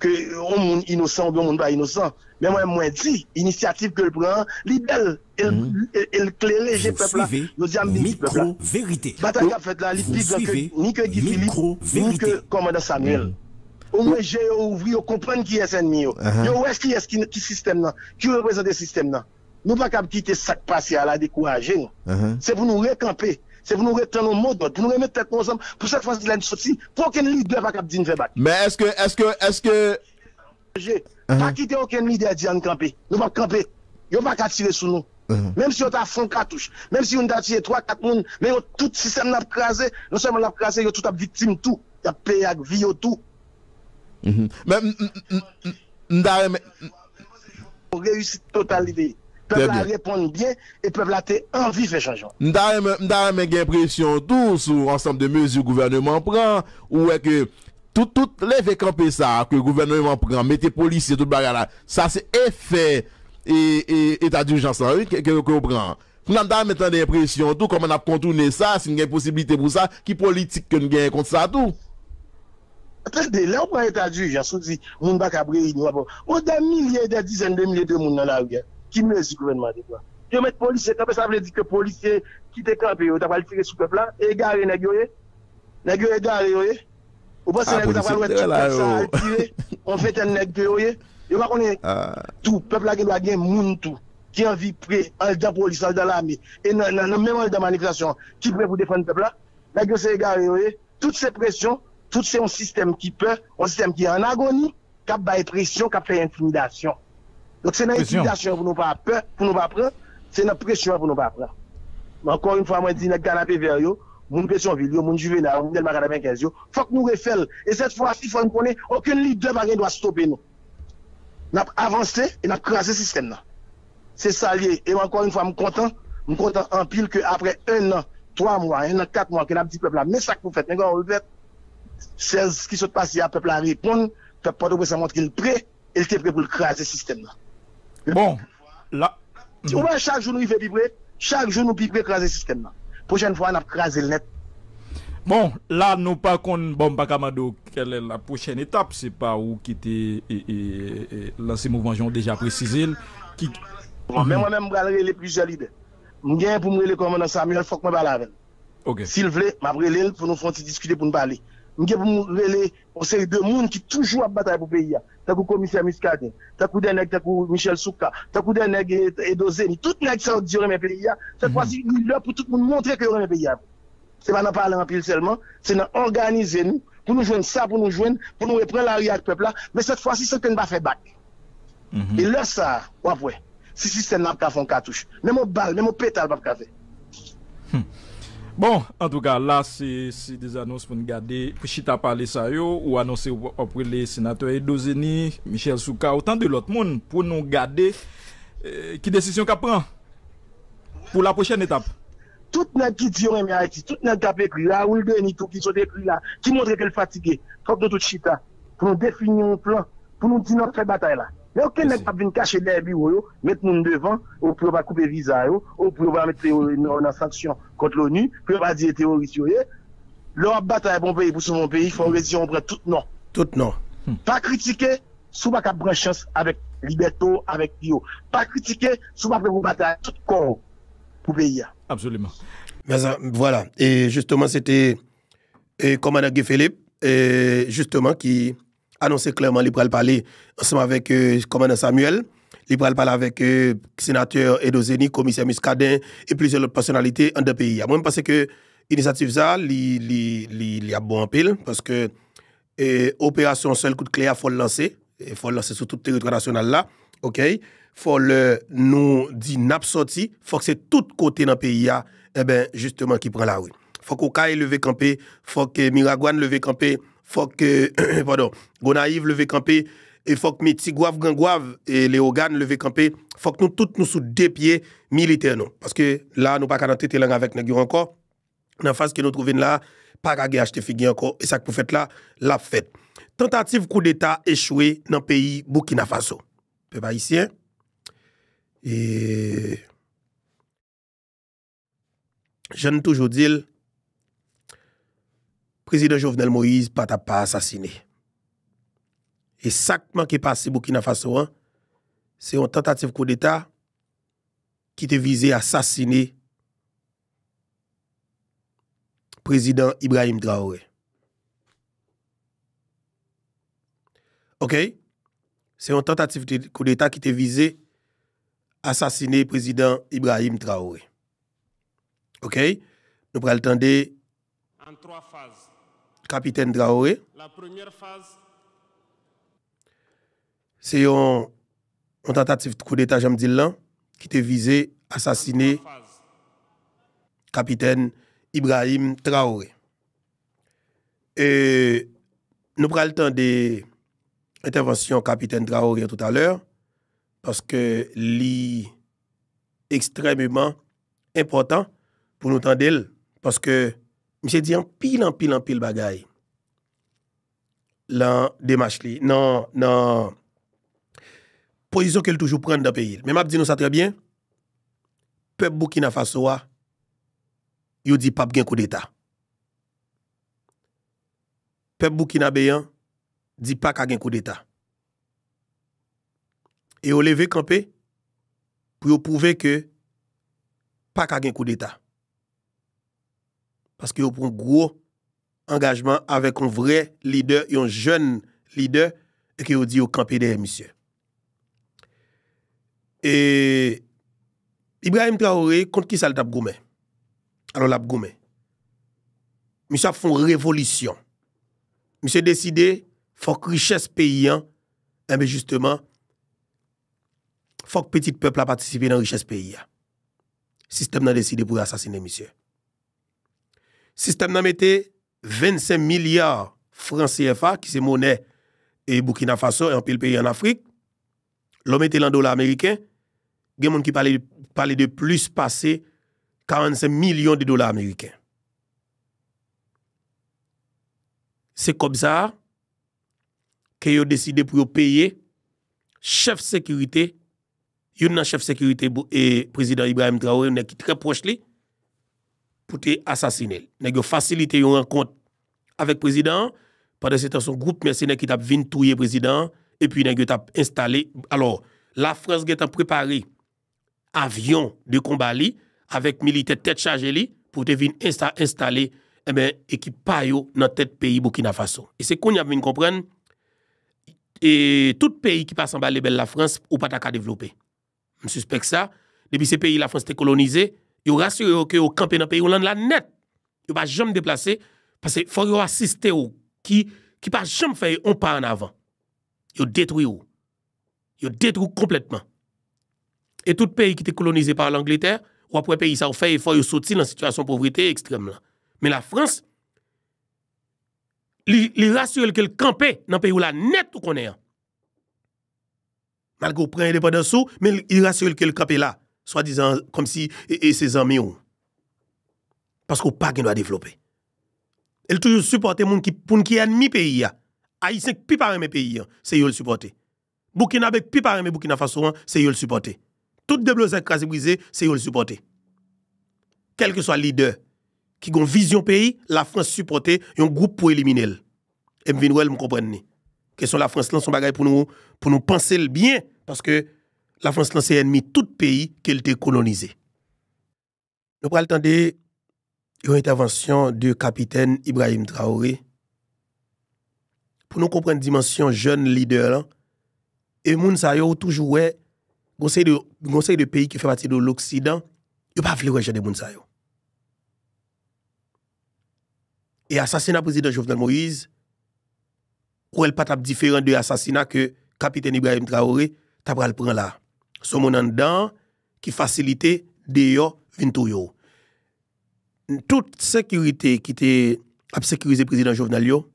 que on monde innocent ou on monde pas innocent. Mais moi dit initiative que le prend, libelle elle clairer le peuple là. Nous disons micro vérité. Bataille qu'a fait là, ni que Guy Philippe, ni que commandant Samuel. Au moins j'ai ouvert comprendre qui est l'ennemi. Yo est-ce qui système là, qui représente le système là. Nous pas capable quitter ça passer à la décourager. C'est pour nous recamper. C'est pour nous retenir nos mots, pour nous remettre tête ensemble, pour cette fois-ci, il sorti, pour aucun leader va cap dire faire battre. Mais est-ce que pas quitter aucun leader dire camper. Nous pas camper. Yo pas qu'à tirer sur nous. Même si on t'a fond cartouche, même si on t'a tiré 3 4 monde, mais tout système n'a crasé, non seulement l'a crasé, yo tout a victime tout, y a payé avec vie tout. Mais réussite totalité. Peuple a répondre bien et peuple a envie de faire changement. M'da j'ai l'impression tout sur ensemble de mesures que le gouvernement prend ou est que tout les camper ça que le gouvernement prend, mettez policiers tout bagarre là, ça c'est effet et état d'urgence que on prend. Nous avons maintenant l'impression tout comme on a contourné ça, c'est une possibilité pour ça, qui politique que nous gagnons contre ça tout. Attendez, là on prend état d'urgence, on dit on va pas réunir. On a milliers, des dizaines de milliers de monde dans la rue. Qui mesure le gouvernement de quoi? Je mets policier, ça veut dire que policier qui te campé, tu vas le tirer sous peuple là, et garer négocier. Négocier garer, ou pas c'est négocier, tu vas le tirer, on fait un négocier. Il va connaître tout, peuple là qui doit gagner moun tout, qui a envie prêt, en dans police, dans l'armée, et même dans manifestation, qui prêt pour défendre le peuple là, négocier garer, toutes ces pressions, tout c'est un système qui peut, un système qui est en agonie, qui a fait pression, qui a fait intimidation. Donc c'est une intimidation pour nous pas peur, pour nous pas prendre, c'est une pression pour nous pas prendre. Mais encore une fois, moi je dis, notre canapé vers yo, mon Pétionville, mon Juvenal, mon Delma 95 yo, faut que nous refaisons. Et cette fois-ci, il faut nous connaître, aucun leader doit stopper nous. Nous avons avancé et nous avons crasé le système là. C'est ça lié. Et encore une fois, je suis content en pile qu'après 1 an, 3 mois, 1 an, 4 mois, que nous dit peuple là, mais ça que vous faites, on le fait, 16 qui sont passés à peuple à répondre, peuple Port-au-Prince montre qu'il est prêt, il était prêt pour le craser le système là. Bon, là. Chaque jour nous fait vibrer, chaque jour nous piper craser le système là. Prochaine fois, on a crasé le net. Bon, là, nous pas qu'on bon pas Kamado, quelle est la prochaine étape, c'est pas où quitter lancer mouvement j'ai déjà précisé qui mais moi-même je vais les plusieurs leaders. Je pour me le commandant Samuel, faut que je parle avec. OK. S'il veut, m'a relé pour nous faire discuter pour nous parler. Je pour me relayer on série de monde qui toujours à bataille pour pays. T'as commissaire Muscadet, t'as des nèg, t'as Michel Souka, t'as des nèg et Dozeni, tout nèg ça dit mes pays. Cette fois-ci, il est pour tout le monde montrer que mes pays. C'est pas dans parler en pile seulement, c'est dans organiser nous pour nous joindre ça, pour nous joindre, pour nous reprendre la rue avec peuple là, mais cette fois-ci c'est qu'on va faire battre. Et là ça, après, si système n'a pas fait cartouche, même au balle, même au pétale pas faire. Bon, en tout cas, là, c'est des annonces pour nous garder. Pour Chita parler ça, ou annoncer auprès les sénateurs Edozeni, Michel Souka, autant de l'autre monde, pour nous garder qui décision qu'a prend pour la prochaine étape. Tout le monde qui dit on Haïti, tout le monde qui a écrit là, Raoul Denis, tout qui sont écrit là, qui montre qu'elle est fatiguée, faut que tout Chita, pour nous définir un plan, pour nous dire notre bataille là. Mais aucun n'est pas venu cacher les bureaux, mettre nous devant, ou pour pas couper visa, ou pour pas mettre une sanction contre l'ONU, pour pas dire terroriste. Leur bataille bon pays pour son pays, il faut que on prend tout non. Tout non. Pas critiquer, sous pas prendre chance avec Liberto, avec Pio. Pas critiquer, sous pas prendre bataille tout corps pour pays. Absolument. Mais ça, voilà. Et justement, c'était commandant Guy Philippe, justement, qui annonçait clairement qu'il pourrait parler ensemble avec commandant Samuel. il va parler avec le sénateur Edozeni, commissaire Muscadin et plusieurs autres personnalités en deux pays. Moi, je pense que l'initiative ça, il y a bon en pile parce que opération seul coup de clé, il faut le lancer. Il faut le lancer sur tout le territoire national là. OK? Faut le nous dit n'a sorti, faut que c'est tout côté dans le pays là, justement qui prend la rue. Faut qu'Okaï leve campé, faut que Miragouane leve campé, faut que pardon, Gonaïve leve campé, et faut que Tigouave Gangouave et Léogane leve campé, faut que nous tous nous sous deux pieds militaires non parce que là nous pas qu'à tête langue avec nèg encore. Dans face que nous trouvons là, pas qu'à acheter figue encore et ça que pour fait là, la fête. Tentative coup d'état échoué dans le pays Burkina Faso. Peuple haïtien et je ne toujours dire président Jovenel Moïse pas assassiné. Et ça qui est passé Burkina Faso, c'est une tentative coup d'état qui te visé à assassiner président Ibrahim Traoré. OK? C'est une tentative de coup d'état qui te visé à assassiner président Ibrahim Traoré. OK? Nous prenons le temps de en 3 phases. Capitaine Traoré. La première phase, c'est une tentative de coup d'état, j'aime dire là, qui te visé à assassiner capitaine Ibrahim Traoré. Et nous prenons le temps de intervention capitaine Traoré tout à l'heure parce que c'est extrêmement important pour nous entendre parce que monsieur dit en pile bagaille. Là démarche li non position qu'elle toujours prendre dans le pays. Mais m'a dit nous ça très bien. Peuple Burkina Faso yo dit pas gen coup d'état. Peuple burkinabéen dit pas ka gen coup d'état. Et au lever campé pour prouver que pas ka gen coup d'état. Parce que yo prend gros engagement avec un vrai leader, un jeune leader et que yo dit yo campé derrière monsieur. Et Ibrahim Traoré contre qui ça le t'a goumé? Alors la goumé. Monsieur a fait une révolution. Monsieur décidé faut que richesse paysan mais justement faut que petit peuple a participé dans richesse pays. Système n'a décidé pour assassiner monsieur. Système n'a metté 25 milliards francs CFA qui c'est monnaie et Burkina Faso et un pile pays en Afrique. L'homme était dans dollar américain. Il y a des gens qui parlaient de plus passer 45 millions de dollars américains. C'est comme ça qu'ils ont décidé pour payer chef sécurité, un chef sécurité et président Ibrahim Traoré qui est très proche lui pour te assassiner. Ils ont facilité une rencontre avec le président pendant ce temps son groupe mercenaire qui t'a vinn touyer président et puis ils ont installé. Alors la France a préparé avion de combat avec militaires tête chargée pour te venir installer équipe payo dans tête pays Burkina Faso. Et c'est qu'on y a vinn comprendre et tout pays qui passe en bas les belles la France ou pas ta développer. Je suspecte ça depuis ces pays la France était colonisée, yo rassuré que au camper dans pays ou la net. Yo pas jamais déplacer parce que faut yo assister ou qui pas jamais faire un pas en avant. Yo détruit ou. Yo détruit complètement. Et tout pays qui était colonisé par l'Angleterre, ou après pays ça fait effort yo sortir dans situation de pauvreté extrême là. Mais la France li rassure que le camper dans pays où la net tout connaît. Malgré prend indépendance mais il rassure que le camper là, soi-disant comme si et ses amis ou. Parce qu'on pas doit développer. Elle toujours supporter moun qui pour qui ennemi pays a. Haïtien pi par mes pays, c'est yo le supporter. Burkina avec pi par mes Burkina Faso, c'est yo le supporter. Tout développement crasé brisé, c'est yo le supporter. Quel que soit le leader qui a une vision pays, la France supporter un groupe pour éliminer. Et me comprendre ni. Question la France lance son bagage pour nous penser le bien parce que la France lance ennemi tout pays qu'elle a colonisé. Nous prenons le temps de une intervention de capitaine Ibrahim Traoré pour nous comprendre dimension jeune leader là et moun sa yo toujours conseil de pays qui fait partie de l'Occident, ils ne pas vouloir rejeter des gens. Et assassinat président Jovenel Moïse, ou elle pas différent de l'assassinat que capitaine Ibrahim Traoré t'a pral prendre là. Son mon en dedans qui facilite d'ailleurs vintou. Toute sécurité qui était à sécuriser président Jovenel yo,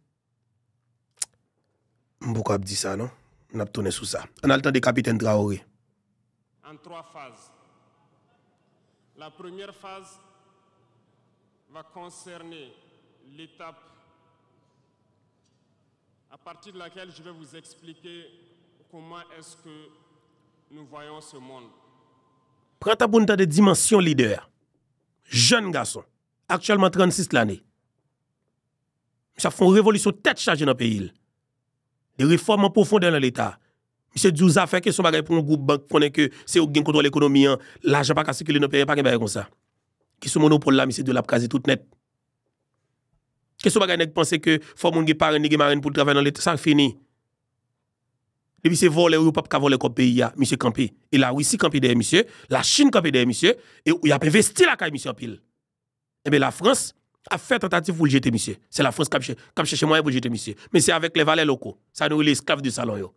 m'bouka dit ça non, on a tourné sous ça. On a le temps de capitaine Traoré. En 3 phases. La première phase va concerner l'étape à partir de laquelle je vais vous expliquer comment est-ce que nous voyons ce monde. Prends ta bonne de dimension leader. Jeune garçon, actuellement 36 l'année. Ça fait une révolution tête chargée dans le pays. Des réformes en profondeur dans l'État. Monsieur Djouza fait que son bagage pour un groupe banque connaît que c'est au gain contrôle l'économie, l'argent pas circuler dans le pays, pas comme ça. Qui ce monopole là, monsieur de la quasi tout net. Que ce bagage nèg penser que faut moun gen parent ni gen marine pour travailler dans l'État, ça fini. Depuis c'est voler ou pas voler comme pays là, monsieur campé. Et la Russie campé derrière monsieur, la Chine campé derrière monsieur et il a investi la caille monsieur en pile. Et bien la France a fait tentative pour le jeter monsieur. C'est la France qui a cherché moyen pour le jeter monsieur. Mais c'est avec les valets locaux. Ça nous les esclaves du salon yo.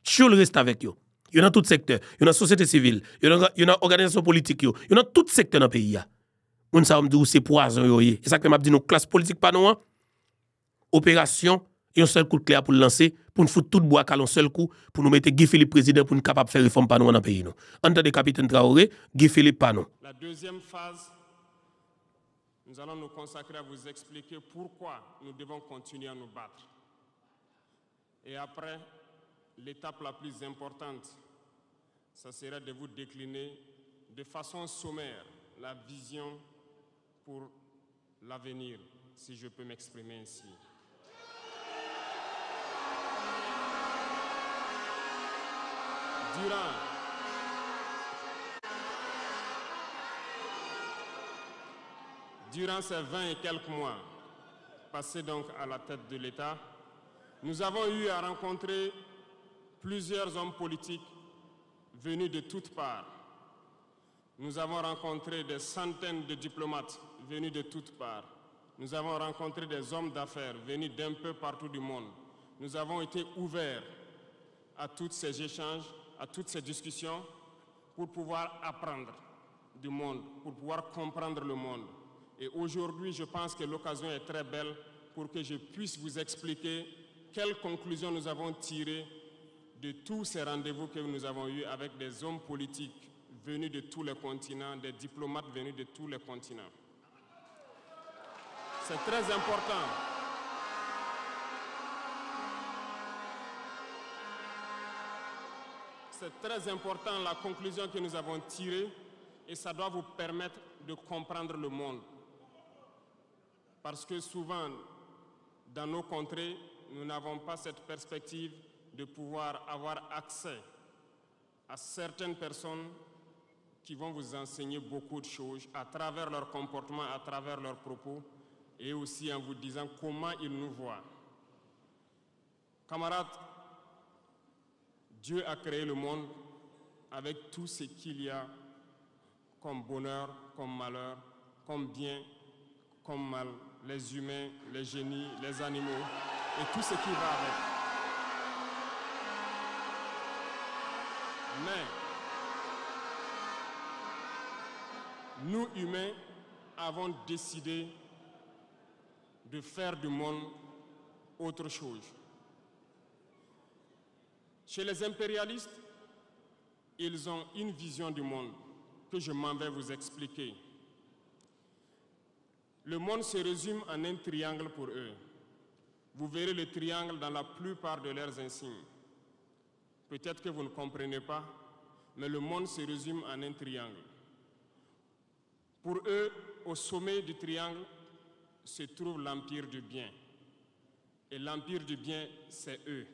Chou le reste avec yo. Il y a dans tout secteur, il y a dans société civile, il y a dans organisation politique yo, il y a dans tout secteur dans le pays là. On sa me dit c'est poison yo. Et ça que m'a dit nous classe politique pas nous. Opération et un seul coup de clé pour lancer pour nous foutre tout bois à un seul coup pour nous mettre Guy Philippe président pour nous capable faire réforme pas nous dans le pays nous. En tant que capitaine Traoré, Guy Philippe pas nous. La deuxième phase, nous allons nous consacrer à vous expliquer pourquoi nous devons continuer à nous battre. Et après, l'étape la plus importante, ça serait de vous décliner de façon sommaire la vision pour l'avenir, si je peux m'exprimer ainsi. Durant ces 20 et quelques mois passés donc à la tête de l'État, nous avons eu à rencontrer plusieurs hommes politiques venus de toutes parts. Nous avons rencontré des centaines de diplomates venus de toutes parts. Nous avons rencontré des hommes d'affaires venus d'un peu partout du monde. Nous avons été ouverts à tous ces échanges, à toutes ces discussions pour pouvoir apprendre du monde, pour pouvoir comprendre le monde. Et aujourd'hui, je pense que l'occasion est très belle pour que je puisse vous expliquer quelles conclusions nous avons tirées de tous ces rendez-vous que nous avons eus avec des hommes politiques venus de tous les continents, des diplomates venus de tous les continents. C'est très important. C'est très important la conclusion que nous avons tirée et ça doit vous permettre de comprendre le monde. Parce que souvent, dans nos contrées, nous n'avons pas cette perspective de pouvoir avoir accès à certaines personnes qui vont vous enseigner beaucoup de choses à travers leur comportement, à travers leurs propos et aussi en vous disant comment ils nous voient. Camarades, Dieu a créé le monde avec tout ce qu'il y a comme bonheur, comme malheur, comme bien, comme mal, les humains, les génies, les animaux et tout ce qui va avec. Mais nous, humains, avons décidé de faire du monde autre chose. Chez les impérialistes, ils ont une vision du monde que je m'en vais vous expliquer. Le monde se résume en un triangle pour eux. Vous verrez le triangle dans la plupart de leurs insignes. Peut-être que vous ne comprenez pas, mais le monde se résume en un triangle. Pour eux, au sommet du triangle, se trouve l'empire du bien. Et l'empire du bien, c'est eux.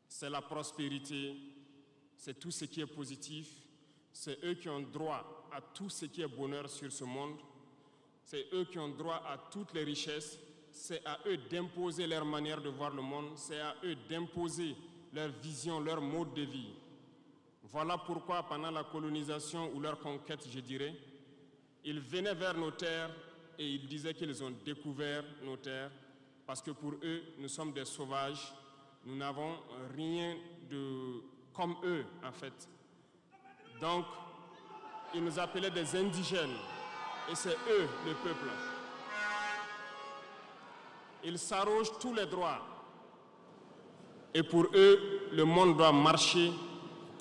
C'est la prospérité, c'est tout ce qui est positif, c'est eux qui ont droit à tout ce qui est bonheur sur ce monde, c'est eux qui ont droit à toutes les richesses, c'est à eux d'imposer leur manière de voir le monde, c'est à eux d'imposer leur vision, leur mode de vie. Voilà pourquoi pendant la colonisation ou leur conquête, je dirais, ils venaient vers nos terres et ils disaient qu'ils ont découvert nos terres parce que pour eux, nous sommes des sauvages, nous n'avons rien de comme eux en fait. Donc, ils nous appelaient des indigènes et c'est eux le peuple. Ils s'arrogent tous les droits et pour eux, le monde doit marcher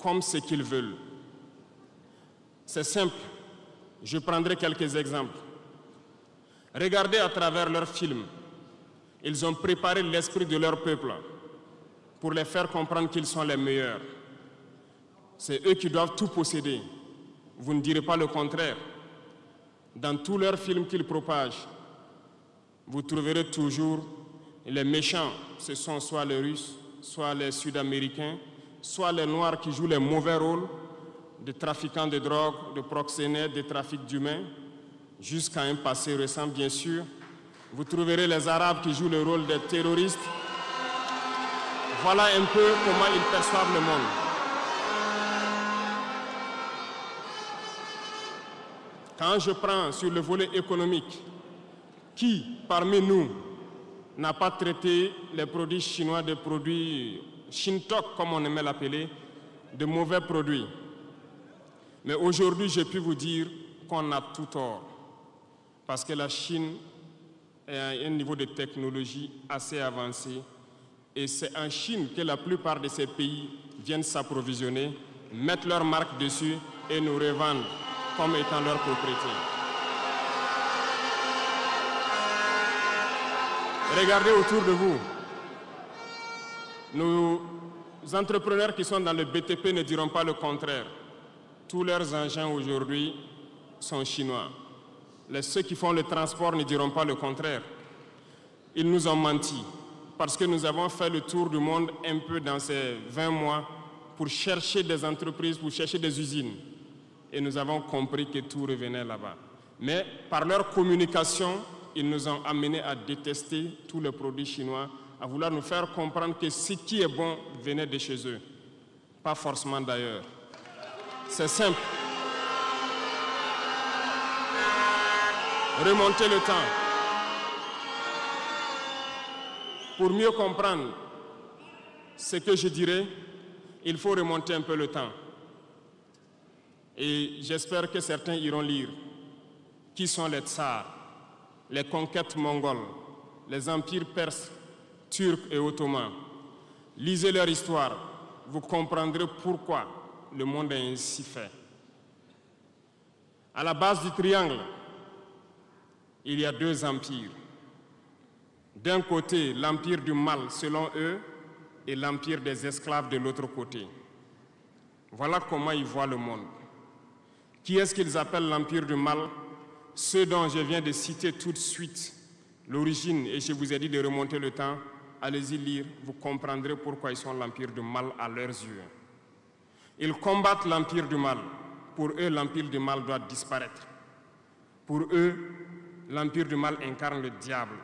comme ce qu'ils veulent. C'est simple, je prendrai quelques exemples. Regardez à travers leurs films, ils ont préparé l'esprit de leur peuple pour les faire comprendre qu'ils sont les meilleurs. C'est eux qui doivent tout posséder. Vous ne direz pas le contraire. Dans tous leurs films qu'ils propagent, vous trouverez toujours les méchants, ce sont soit les Russes, soit les Sud-Américains, soit les Noirs qui jouent les mauvais rôles de trafiquants de drogue, de proxénètes, de trafic d'humains, jusqu'à un passé récent, bien sûr. Vous trouverez les Arabes qui jouent le rôle des terroristes. Voilà un peu comment ils perçoivent le monde. Quand je prends sur le volet économique, qui parmi nous n'a pas traité les produits chinois de produits Shintok, comme on aimait l'appeler, de mauvais produits? Mais aujourd'hui, je peux vous dire qu'on a tout tort. Parce que la Chine est à un niveau de technologie assez avancé. Et c'est en Chine que la plupart de ces pays viennent s'approvisionner, mettent leur marque dessus et nous revendent comme étant leur propriété. Regardez autour de vous. Nos entrepreneurs qui sont dans le BTP ne diront pas le contraire. Tous leurs engins aujourd'hui sont chinois. Ceux qui font le transport ne diront pas le contraire. Ils nous ont menti parce que nous avons fait le tour du monde un peu dans ces 20 mois pour chercher des entreprises, pour chercher des usines. Et nous avons compris que tout revenait là-bas. Mais par leur communication, ils nous ont amenés à détester tous les produits chinois, à vouloir nous faire comprendre que ce qui est bon venait de chez eux, pas forcément d'ailleurs. C'est simple. Remonter le temps. Pour mieux comprendre ce que je dirais, il faut remonter un peu le temps. Et j'espère que certains iront lire qui sont les tsars, les conquêtes mongoles, les empires perses, turcs et ottomans. Lisez leur histoire, vous comprendrez pourquoi le monde est ainsi fait. À la base du triangle, il y a deux empires. D'un côté, l'empire du mal, selon eux, et l'empire des esclaves de l'autre côté. Voilà comment ils voient le monde. Qui est-ce qu'ils appellent l'empire du mal? Ceux dont je viens de citer tout de suite l'origine, et je vous ai dit de remonter le temps, allez-y lire, vous comprendrez pourquoi ils sont l'empire du mal à leurs yeux. Ils combattent l'empire du mal. Pour eux, l'empire du mal doit disparaître. Pour eux, l'empire du mal incarne le diable.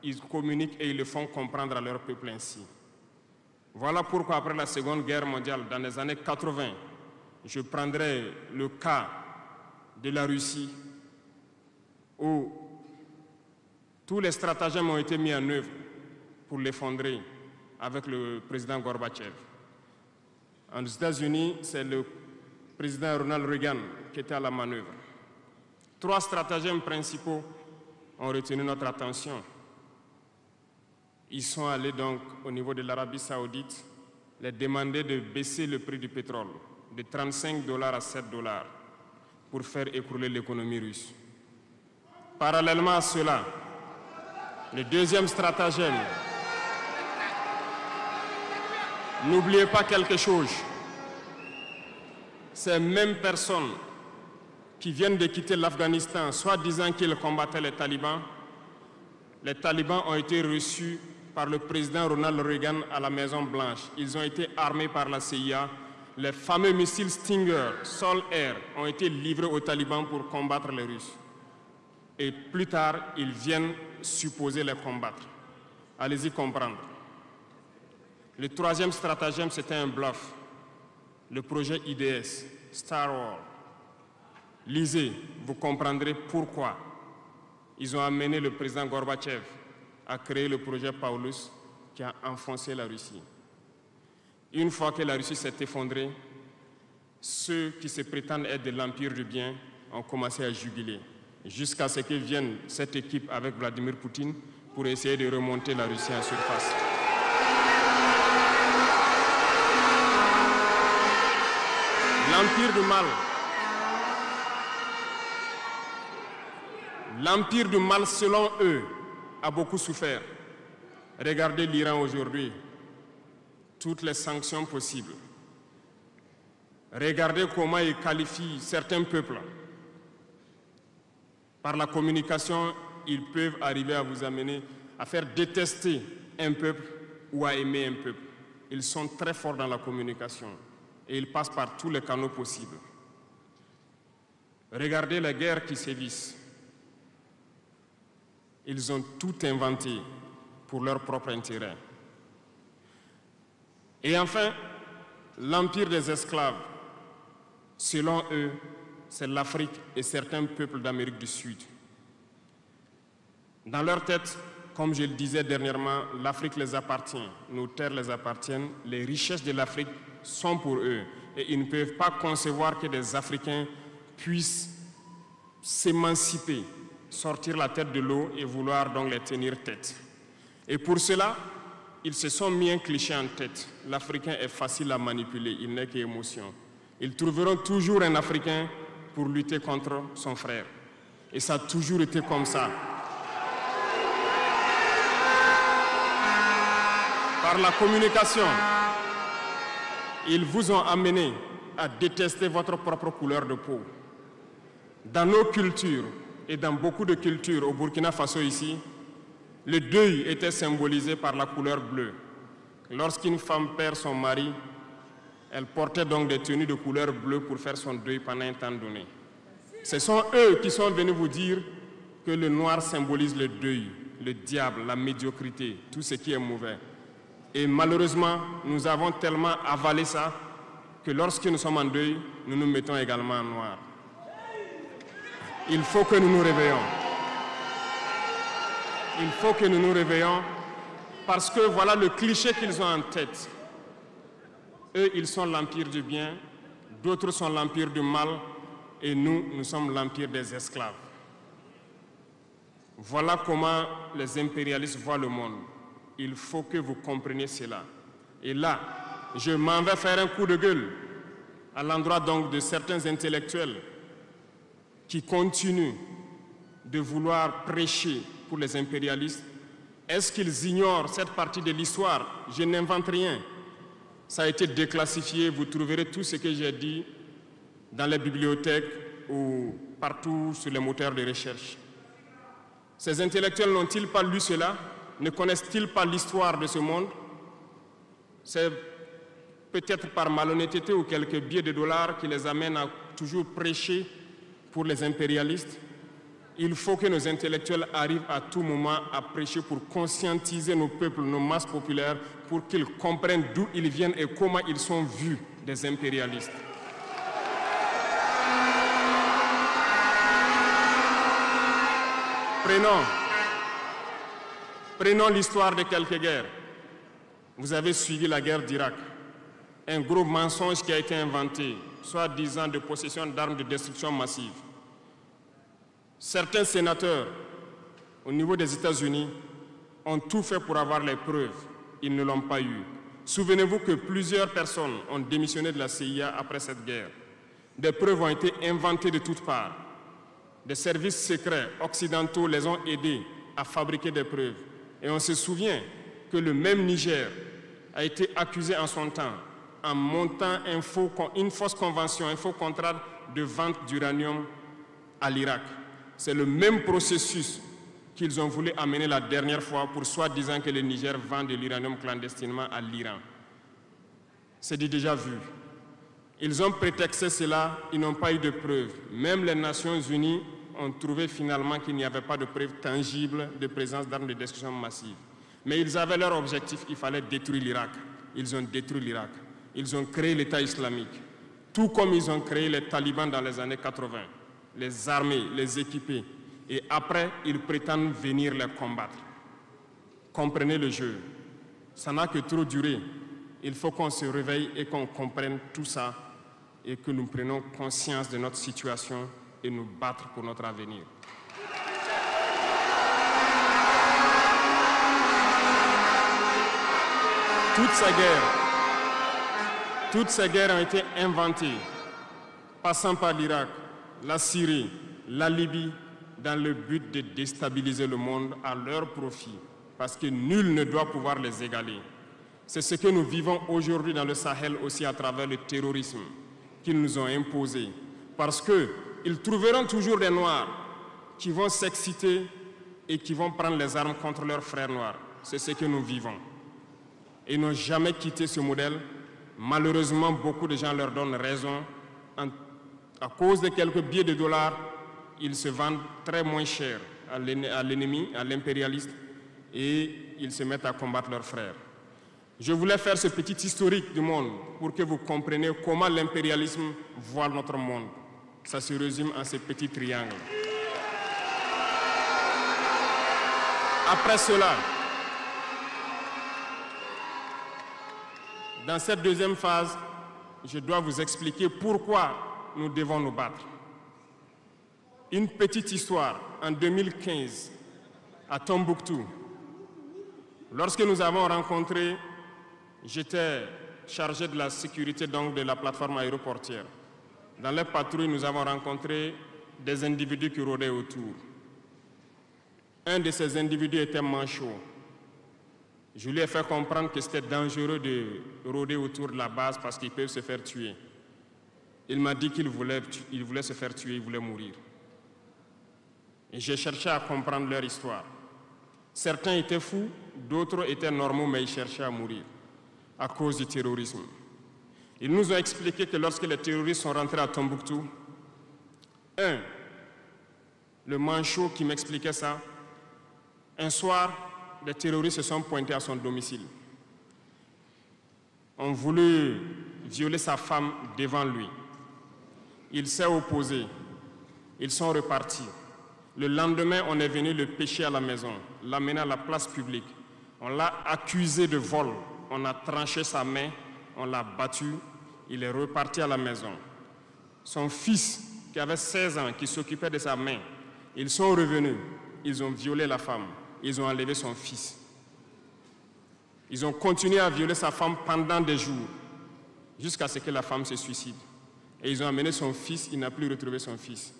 Ils communiquent et ils le font comprendre à leur peuple ainsi. Voilà pourquoi après la Seconde Guerre mondiale, dans les années 80, je prendrai le cas de la Russie où tous les stratagèmes ont été mis en œuvre pour l'effondrer avec le président Gorbatchev. Aux États-Unis, c'est le président Ronald Reagan qui était à la manœuvre. 3 stratagèmes principaux ont retenu notre attention. Ils sont allés donc au niveau de l'Arabie Saoudite les demander de baisser le prix du pétrole de $35 à $7 pour faire écrouler l'économie russe. Parallèlement à cela, le deuxième stratagème, n'oubliez pas quelque chose, ces mêmes personnes qui viennent de quitter l'Afghanistan, soit disant qu'ils combattaient les talibans ont été reçus par le président Ronald Reagan à la Maison-Blanche. Ils ont été armés par la CIA. Les fameux missiles Stinger, Sol-Air, ont été livrés aux talibans pour combattre les Russes. Et plus tard, ils viennent supposer les combattre. Allez-y comprendre. Le troisième stratagème, c'était un bluff. le projet IDS, Star Wars. Lisez, vous comprendrez pourquoi ils ont amené le président Gorbatchev à créer le projet Paulus qui a enfoncé la Russie. Une fois que la Russie s'est effondrée, ceux qui se prétendent être de l'empire du bien ont commencé à juguler, jusqu'à ce que vienne cette équipe avec Vladimir Poutine pour essayer de remonter la Russie en surface. L'empire du mal, selon eux, a beaucoup souffert. Regardez l'Iran aujourd'hui, toutes les sanctions possibles. Regardez comment ils qualifient certains peuples. Par la communication, ils peuvent arriver à vous amener à faire détester un peuple ou à aimer un peuple. Ils sont très forts dans la communication et ils passent par tous les canaux possibles. Regardez les guerres qui sévissent. Ils ont tout inventé pour leur propre intérêt. Et enfin, l'empire des esclaves, selon eux, c'est l'Afrique et certains peuples d'Amérique du Sud. Dans leur tête, comme je le disais dernièrement, l'Afrique les appartient, nos terres les appartiennent, les richesses de l'Afrique sont pour eux. Et ils ne peuvent pas concevoir que des Africains puissent s'émanciper, sortir la tête de l'eau et vouloir donc les tenir tête. Et pour cela, ils se sont mis un cliché en tête. L'Africain est facile à manipuler, il n'est qu'émotion. Ils trouveront toujours un Africain pour lutter contre son frère. Et ça a toujours été comme ça. Par la communication, ils vous ont amené à détester votre propre couleur de peau. Dans nos cultures et dans beaucoup de cultures au Burkina Faso ici, le deuil était symbolisé par la couleur bleue. Lorsqu'une femme perd son mari, elle portait donc des tenues de couleur bleue pour faire son deuil pendant un temps donné. Ce sont eux qui sont venus vous dire que le noir symbolise le deuil, le diable, la médiocrité, tout ce qui est mauvais. Et malheureusement, nous avons tellement avalé ça que lorsque nous sommes en deuil, nous nous mettons également en noir. Il faut que nous nous réveillons. Il faut que nous nous réveillons parce que voilà le cliché qu'ils ont en tête. Eux, ils sont l'empire du bien, d'autres sont l'empire du mal et nous, nous sommes l'empire des esclaves. Voilà comment les impérialistes voient le monde. Il faut que vous compreniez cela. Et là, je m'en vais faire un coup de gueule à l'endroit donc de certains intellectuels qui continuent de vouloir prêcher pour les impérialistes. Est-ce qu'ils ignorent cette partie de l'histoire? Je n'invente rien. Ça a été déclassifié. Vous trouverez tout ce que j'ai dit dans les bibliothèques ou partout sur les moteurs de recherche. Ces intellectuels n'ont-ils pas lu cela? Ne connaissent-ils pas l'histoire de ce monde? C'est peut-être par malhonnêteté ou quelques billets de dollars qui les amènent à toujours prêcher pour les impérialistes. Il faut que nos intellectuels arrivent à tout moment à prêcher pour conscientiser nos peuples, nos masses populaires, pour qu'ils comprennent d'où ils viennent et comment ils sont vus des impérialistes. Prenons l'histoire de quelques guerres. Vous avez suivi la guerre d'Irak. Un gros mensonge qui a été inventé, soi-disant de possession d'armes de destruction massive. Certains sénateurs, au niveau des États-Unis, ont tout fait pour avoir les preuves. Ils ne l'ont pas eu. Souvenez-vous que plusieurs personnes ont démissionné de la CIA après cette guerre. Des preuves ont été inventées de toutes parts. Des services secrets occidentaux les ont aidés à fabriquer des preuves. Et on se souvient que le même Niger a été accusé en son temps en montant une fausse convention, un faux contrat de vente d'uranium à l'Irak. C'est le même processus qu'ils ont voulu amener la dernière fois pour soi-disant que le Niger vend de l'uranium clandestinement à l'Iran. C'est déjà vu. Ils ont prétexté cela, ils n'ont pas eu de preuves. Même les Nations Unies ont trouvé finalement qu'il n'y avait pas de preuves tangibles de présence d'armes de destruction massive. Mais ils avaient leur objectif, il fallait détruire l'Irak. Ils ont détruit l'Irak. ils ont créé l'État islamique, tout comme ils ont créé les talibans dans les années 80, les armés, les équiper, et après, ils prétendent venir les combattre. Comprenez le jeu. Ça n'a que trop duré. Il faut qu'on se réveille et qu'on comprenne tout ça et que nous prenions conscience de notre situation et nous battre pour notre avenir. Toutes ces guerres ont été inventées, passant par l'Irak, la Syrie, la Libye, dans le but de déstabiliser le monde à leur profit, parce que nul ne doit pouvoir les égaler. C'est ce que nous vivons aujourd'hui dans le Sahel aussi à travers le terrorisme qu'ils nous ont imposé, parce qu'ils trouveront toujours des Noirs qui vont s'exciter et qui vont prendre les armes contre leurs frères noirs. C'est ce que nous vivons. Ils n'ont jamais quitté ce modèle. Malheureusement, beaucoup de gens leur donnent raison. À cause de quelques billets de dollars, ils se vendent très moins cher à l'ennemi, à l'impérialiste, et ils se mettent à combattre leurs frères. Je voulais faire ce petit historique du monde pour que vous compreniez comment l'impérialisme voit notre monde. Ça se résume en ces petits triangles. Après cela, dans cette deuxième phase, je dois vous expliquer pourquoi nous devons nous battre. Une petite histoire, en 2015, à Tombouctou, lorsque nous avons rencontré, j'étais chargé de la sécurité donc de la plateforme aéroportière. Dans les patrouilles, nous avons rencontré des individus qui rôdaient autour. Un de ces individus était manchot. Je lui ai fait comprendre que c'était dangereux de rôder autour de la base parce qu'ils peuvent se faire tuer. Il m'a dit qu'il voulait se faire tuer, il voulait mourir. Et j'ai cherché à comprendre leur histoire. Certains étaient fous, d'autres étaient normaux, mais ils cherchaient à mourir à cause du terrorisme. Ils nous ont expliqué que lorsque les terroristes sont rentrés à Tombouctou, le manchot qui m'expliquait ça, un soir, les terroristes se sont pointés à son domicile. On voulait violer sa femme devant lui. Il s'est opposé. Ils sont repartis. Le lendemain, on est venu le pêcher à la maison, l'amener à la place publique. On l'a accusé de vol. On a tranché sa main, on l'a battu. Il est reparti à la maison. Son fils, qui avait 16 ans, qui s'occupait de sa main, ils sont revenus. Ils ont violé la femme. Ils ont enlevé son fils. Ils ont continué à violer sa femme pendant des jours, jusqu'à ce que la femme se suicide. Et ils ont amené son fils, il n'a plus retrouvé son fils.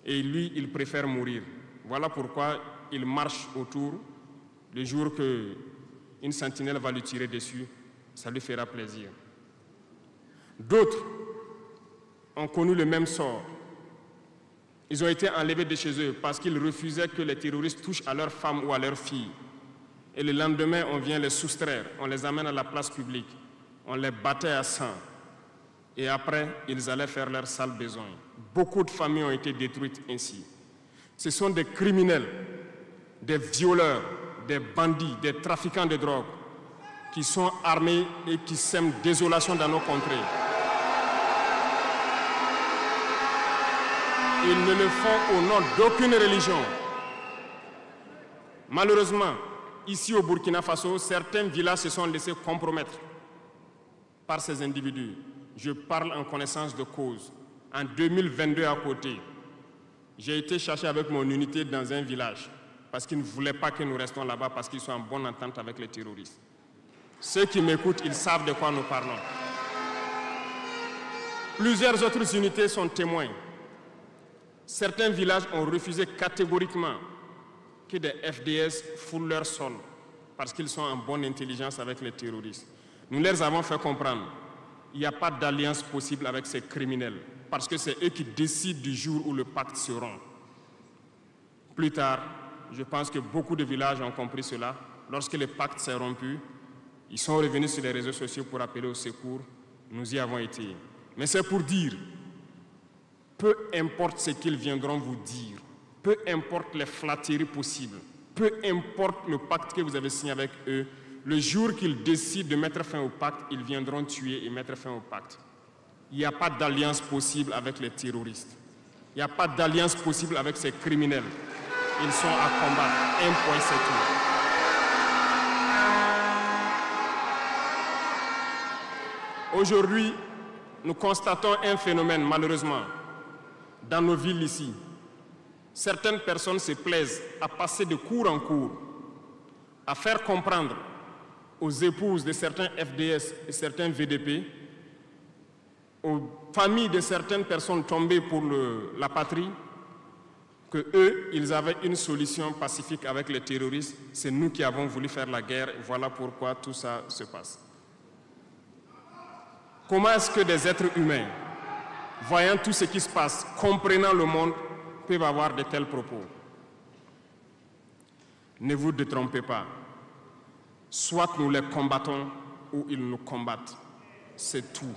Et lui, il préfère mourir. Voilà pourquoi il marche autour. Le jour qu'une sentinelle va lui tirer dessus, ça lui fera plaisir. D'autres ont connu le même sort. Ils ont été enlevés de chez eux parce qu'ils refusaient que les terroristes touchent à leurs femmes ou à leurs filles. Et le lendemain, on vient les soustraire, on les amène à la place publique, on les battait à sang. Et après, ils allaient faire leur sale besoin. Beaucoup de familles ont été détruites ainsi. Ce sont des criminels, des violeurs, des bandits, des trafiquants de drogue qui sont armés et qui sèment désolation dans nos contrées. Ils ne le font au nom d'aucune religion. Malheureusement, ici au Burkina Faso, certains villages se sont laissés compromettre par ces individus. Je parle en connaissance de cause. En 2022 à côté, j'ai été chercher avec mon unité dans un village parce qu'ils ne voulaient pas que nous restions là-bas parce qu'ils sont en bonne entente avec les terroristes. Ceux qui m'écoutent, ils savent de quoi nous parlons. Plusieurs autres unités sont témoins. Certains villages ont refusé catégoriquement que des FDS foulent leur sol parce qu'ils sont en bonne intelligence avec les terroristes. Nous leur avons fait comprendre qu'il n'y a pas d'alliance possible avec ces criminels parce que c'est eux qui décident du jour où le pacte se rompt. Plus tard, je pense que beaucoup de villages ont compris cela. Lorsque le pacte s'est rompu, ils sont revenus sur les réseaux sociaux pour appeler au secours. Nous y avons été. Mais c'est pour dire, peu importe ce qu'ils viendront vous dire, peu importe les flatteries possibles, peu importe le pacte que vous avez signé avec eux, le jour qu'ils décident de mettre fin au pacte, ils viendront tuer et mettre fin au pacte. Il n'y a pas d'alliance possible avec les terroristes. Il n'y a pas d'alliance possible avec ces criminels. Ils sont à combattre. Un point, c'est tout. Aujourd'hui, nous constatons un phénomène, malheureusement, dans nos villes ici. Certaines personnes se plaisent à passer de cour en cour, à faire comprendre aux épouses de certains FDS et certains VDP, aux familles de certaines personnes tombées pour la patrie, que eux, ils avaient une solution pacifique avec les terroristes. C'est nous qui avons voulu faire la guerre. Et voilà pourquoi tout ça se passe. Comment est-ce que des êtres humains, voyant tout ce qui se passe, comprenant le monde, peuvent avoir de tels propos? Ne vous détrompez pas. Soit nous les combattons ou ils nous combattent. C'est tout.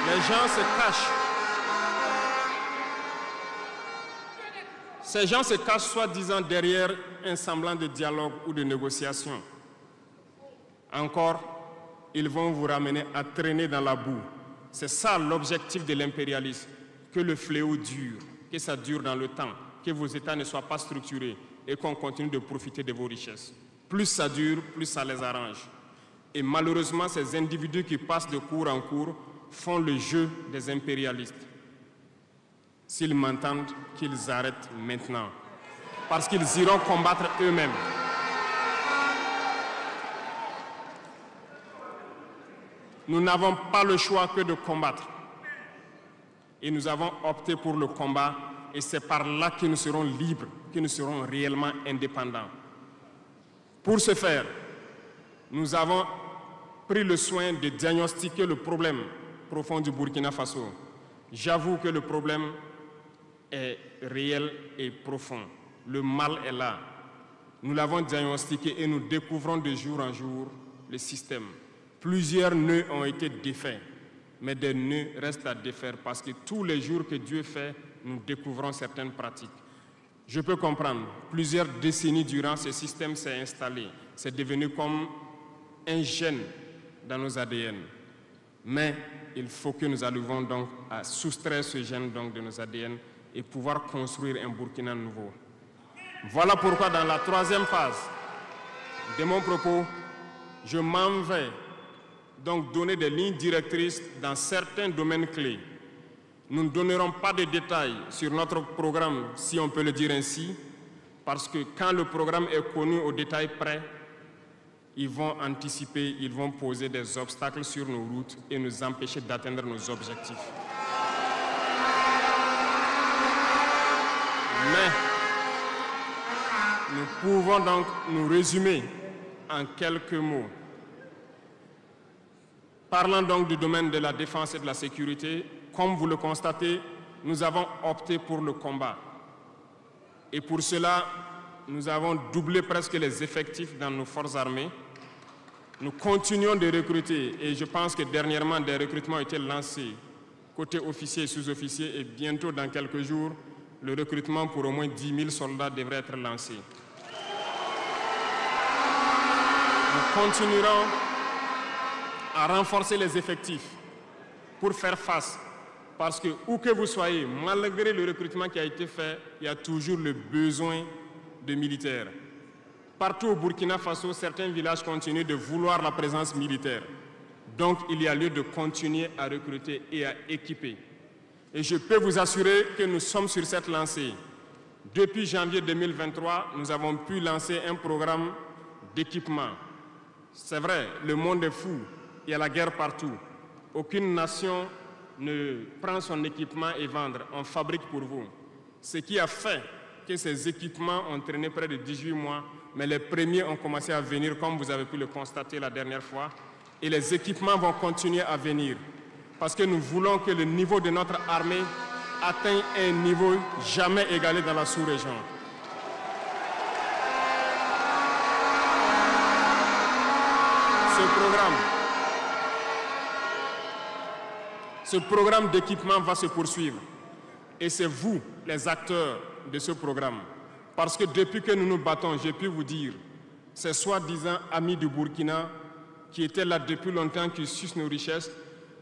Les gens se cachent. Ces gens se cachent soi-disant derrière un semblant de dialogue ou de négociation. Encore, ils vont vous ramener à traîner dans la boue. C'est ça l'objectif de l'impérialisme, que le fléau dure, que ça dure dans le temps, que vos États ne soient pas structurés et qu'on continue de profiter de vos richesses. Plus ça dure, plus ça les arrange. Et malheureusement, ces individus qui passent de cour en cour font le jeu des impérialistes. S'ils m'entendent, qu'ils arrêtent maintenant. Parce qu'ils iront combattre eux-mêmes. Nous n'avons pas le choix que de combattre. Et nous avons opté pour le combat. Et c'est par là que nous serons libres, que nous serons réellement indépendants. Pour ce faire, nous avons pris le soin de diagnostiquer le problème profond du Burkina Faso. J'avoue que le problème est réel et profond. Le mal est là. Nous l'avons diagnostiqué et nous découvrons de jour en jour le système. Plusieurs nœuds ont été défaits, mais des nœuds restent à défaire parce que tous les jours que Dieu fait, nous découvrons certaines pratiques. Je peux comprendre, plusieurs décennies durant, ce système s'est installé. C'est devenu comme un gène dans nos ADN. Mais il faut que nous arrivions donc à soustraire ce gène donc de nos ADN et pouvoir construire un Burkina nouveau. Voilà pourquoi dans la troisième phase de mon propos, je m'en vais donc donner des lignes directrices dans certains domaines clés. Nous ne donnerons pas de détails sur notre programme, si on peut le dire ainsi, parce que quand le programme est connu au détail près, ils vont anticiper, ils vont poser des obstacles sur nos routes et nous empêcher d'atteindre nos objectifs. Mais nous pouvons donc nous résumer en quelques mots. Parlant donc du domaine de la défense et de la sécurité, comme vous le constatez, nous avons opté pour le combat. Et pour cela, nous avons doublé presque les effectifs dans nos forces armées. Nous continuons de recruter et je pense que dernièrement, des recrutements ont été lancés côté officiers et sous-officiers et bientôt, dans quelques jours, le recrutement pour au moins 10 000 soldats devrait être lancé. Nous continuerons à renforcer les effectifs pour faire face. Parce que où que vous soyez, malgré le recrutement qui a été fait, il y a toujours le besoin de militaires. Partout au Burkina Faso, certains villages continuent de vouloir la présence militaire. Donc, il y a lieu de continuer à recruter et à équiper. Et je peux vous assurer que nous sommes sur cette lancée. Depuis janvier 2023, nous avons pu lancer un programme d'équipement. C'est vrai, le monde est fou. Il y a la guerre partout. Aucune nation ne prend son équipement et vendre. On fabrique pour vous. Ce qui a fait que ces équipements ont traîné près de 18 mois, mais les premiers ont commencé à venir, comme vous avez pu le constater la dernière fois. Et les équipements vont continuer à venir. Parce que nous voulons que le niveau de notre armée atteigne un niveau jamais égalé dans la sous-région. Ce programme d'équipement va se poursuivre. Et c'est vous, les acteurs de ce programme. Parce que depuis que nous nous battons, j'ai pu vous dire, ces soi-disant amis du Burkina qui étaient là depuis longtemps, qui sucent nos richesses,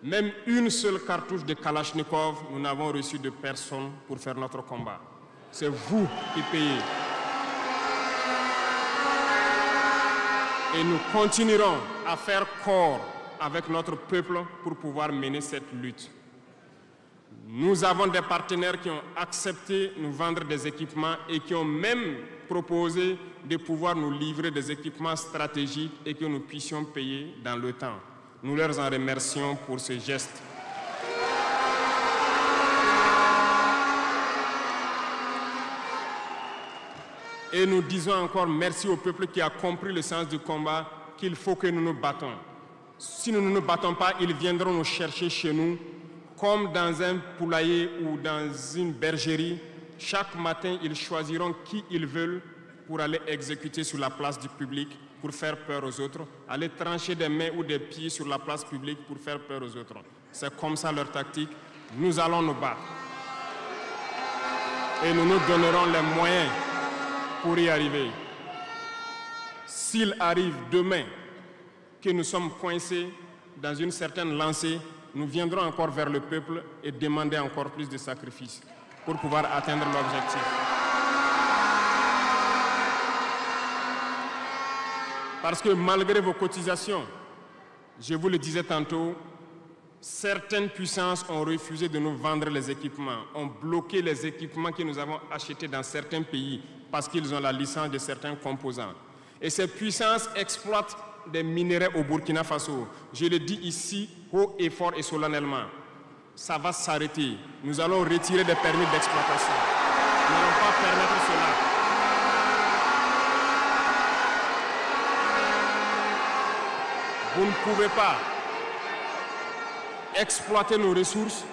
même une seule cartouche de Kalachnikov, nous n'avons reçu de personne pour faire notre combat. C'est vous qui payez. Et nous continuerons à faire corps avec notre peuple pour pouvoir mener cette lutte. Nous avons des partenaires qui ont accepté de nous vendre des équipements et qui ont même proposé de pouvoir nous livrer des équipements stratégiques et que nous puissions payer dans le temps. Nous leur en remercions pour ce geste. Et nous disons encore merci au peuple qui a compris le sens du combat, qu'il faut que nous nous battons. Si nous ne nous battons pas, ils viendront nous chercher chez nous, comme dans un poulailler ou dans une bergerie. Chaque matin, ils choisiront qui ils veulent pour aller exécuter sur la place du public, pour faire peur aux autres, aller trancher des mains ou des pieds sur la place publique pour faire peur aux autres. C'est comme ça leur tactique. Nous allons nous battre. Et nous nous donnerons les moyens pour y arriver. S'il arrive demain que nous sommes coincés dans une certaine lancée, nous viendrons encore vers le peuple et demander encore plus de sacrifices pour pouvoir atteindre l'objectif. Parce que malgré vos cotisations, je vous le disais tantôt, certaines puissances ont refusé de nous vendre les équipements, ont bloqué les équipements que nous avons achetés dans certains pays parce qu'ils ont la licence de certains composants. Et ces puissances exploitent des minerais au Burkina Faso. Je le dis ici, haut et fort et solennellement. Ça va s'arrêter. Nous allons retirer des permis d'exploitation. Nous n'allons pas permettre cela. Vous ne pouvez pas exploiter nos ressources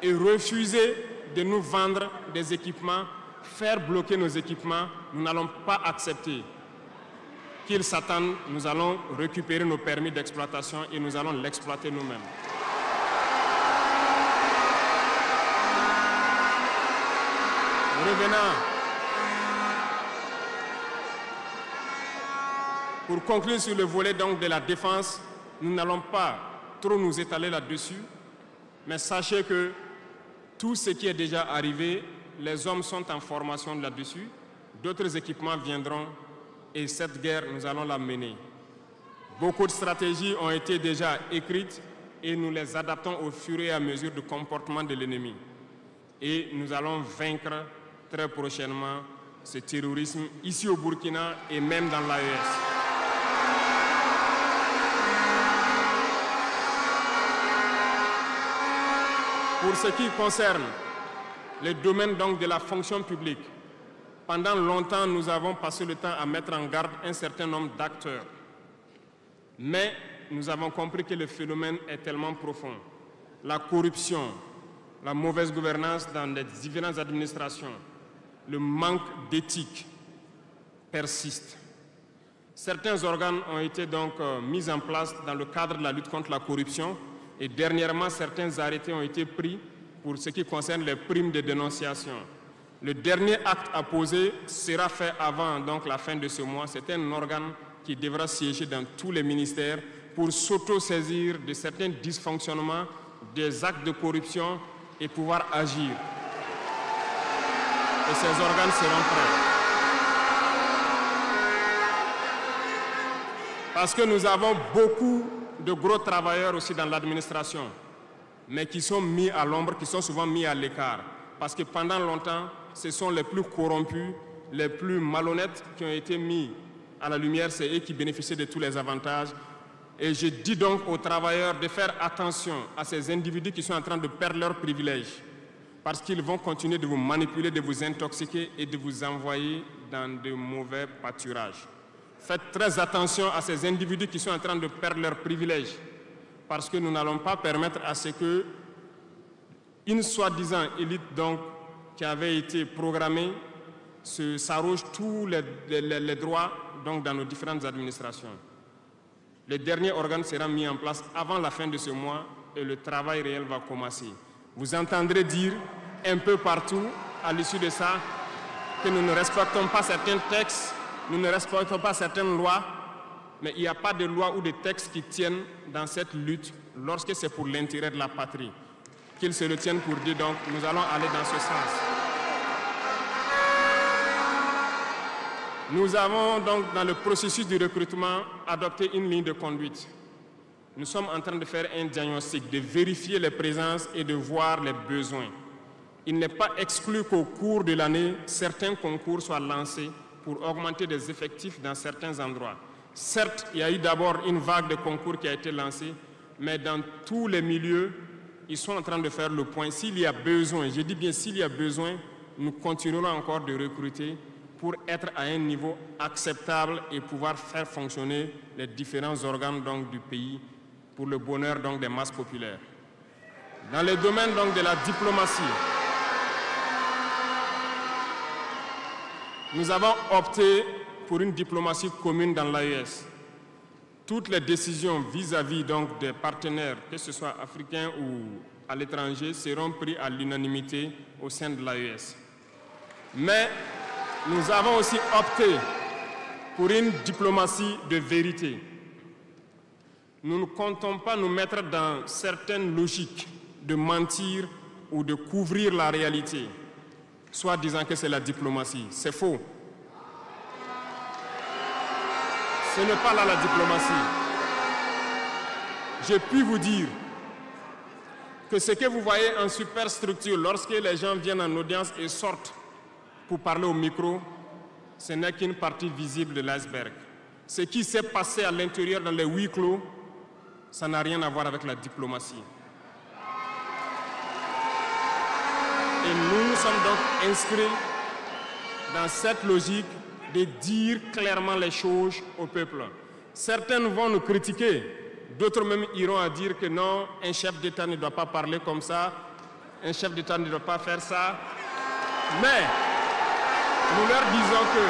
et refuser de nous vendre des équipements, faire bloquer nos équipements. Nous n'allons pas accepter. Qu'ils s'attendent, nous allons récupérer nos permis d'exploitation et nous allons l'exploiter nous-mêmes. Revenant. Pour conclure sur le volet donc de la défense, nous n'allons pas trop nous étaler là-dessus, mais sachez que tout ce qui est déjà arrivé, les hommes sont en formation là-dessus, d'autres équipements viendront. Et cette guerre, nous allons la mener. Beaucoup de stratégies ont été déjà écrites et nous les adaptons au fur et à mesure du comportement de l'ennemi. Et nous allons vaincre très prochainement ce terrorisme ici au Burkina et même dans l'AES. Pour ce qui concerne le domaine donc de la fonction publique, pendant longtemps, nous avons passé le temps à mettre en garde un certain nombre d'acteurs. Mais nous avons compris que le phénomène est tellement profond. La corruption, la mauvaise gouvernance dans les différentes administrations, le manque d'éthique persiste. Certains organes ont été donc mis en place dans le cadre de la lutte contre la corruption et dernièrement, certains arrêtés ont été pris pour ce qui concerne les primes de dénonciation. Le dernier acte à poser sera fait avant donc, la fin de ce mois. C'est un organe qui devra siéger dans tous les ministères pour s'auto-saisir de certains dysfonctionnements, des actes de corruption et pouvoir agir. Et ces organes seront prêts. Parce que nous avons beaucoup de gros travailleurs aussi dans l'administration, mais qui sont mis à l'ombre, qui sont souvent mis à l'écart. Parce que pendant longtemps, ce sont les plus corrompus, les plus malhonnêtes qui ont été mis à la lumière, c'est eux qui bénéficient de tous les avantages. Et je dis donc aux travailleurs de faire attention à ces individus qui sont en train de perdre leurs privilèges, parce qu'ils vont continuer de vous manipuler, de vous intoxiquer et de vous envoyer dans de mauvais pâturages. Faites très attention à ces individus qui sont en train de perdre leurs privilèges, parce que nous n'allons pas permettre à ce que une soi-disant élite donc, qui avait été programmée s'arroge tous les droits donc, dans nos différentes administrations. Le dernier organe sera mis en place avant la fin de ce mois et le travail réel va commencer. Vous entendrez dire un peu partout, à l'issue de ça, que nous ne respectons pas certains textes, nous ne respectons pas certaines lois, mais il n'y a pas de loi ou de texte qui tiennent dans cette lutte lorsque c'est pour l'intérêt de la patrie. Qu'ils se le tiennent pour dire, donc nous allons aller dans ce sens. Nous avons donc dans le processus de recrutement adopté une ligne de conduite. Nous sommes en train de faire un diagnostic, de vérifier les présences et de voir les besoins. Il n'est pas exclu qu'au cours de l'année, certains concours soient lancés pour augmenter des effectifs dans certains endroits. Certes, il y a eu d'abord une vague de concours qui a été lancée, mais dans tous les milieux, ils sont en train de faire le point. S'il y a besoin, je dis bien s'il y a besoin, nous continuerons encore de recruter pour être à un niveau acceptable et pouvoir faire fonctionner les différents organes donc, du pays pour le bonheur donc, des masses populaires. Dans le domaine donc, de la diplomatie, nous avons opté pour une diplomatie commune dans l'AES. Toutes les décisions vis-à-vis donc des partenaires, que ce soit africains ou à l'étranger, seront prises à l'unanimité au sein de l'AES. Mais nous avons aussi opté pour une diplomatie de vérité. Nous ne comptons pas nous mettre dans certaines logiques de mentir ou de couvrir la réalité, soit disant que c'est la diplomatie. C'est faux. Ce n'est pas là la diplomatie. Je puis vous dire que ce que vous voyez en superstructure, lorsque les gens viennent en audience et sortent pour parler au micro, ce n'est qu'une partie visible de l'iceberg. Ce qui s'est passé à l'intérieur dans les huis clos, ça n'a rien à voir avec la diplomatie. Et nous sommes donc inscrits dans cette logique de dire clairement les choses au peuple. Certains vont nous critiquer, d'autres même iront à dire que non, un chef d'État ne doit pas parler comme ça, un chef d'État ne doit pas faire ça. Mais nous leur disons que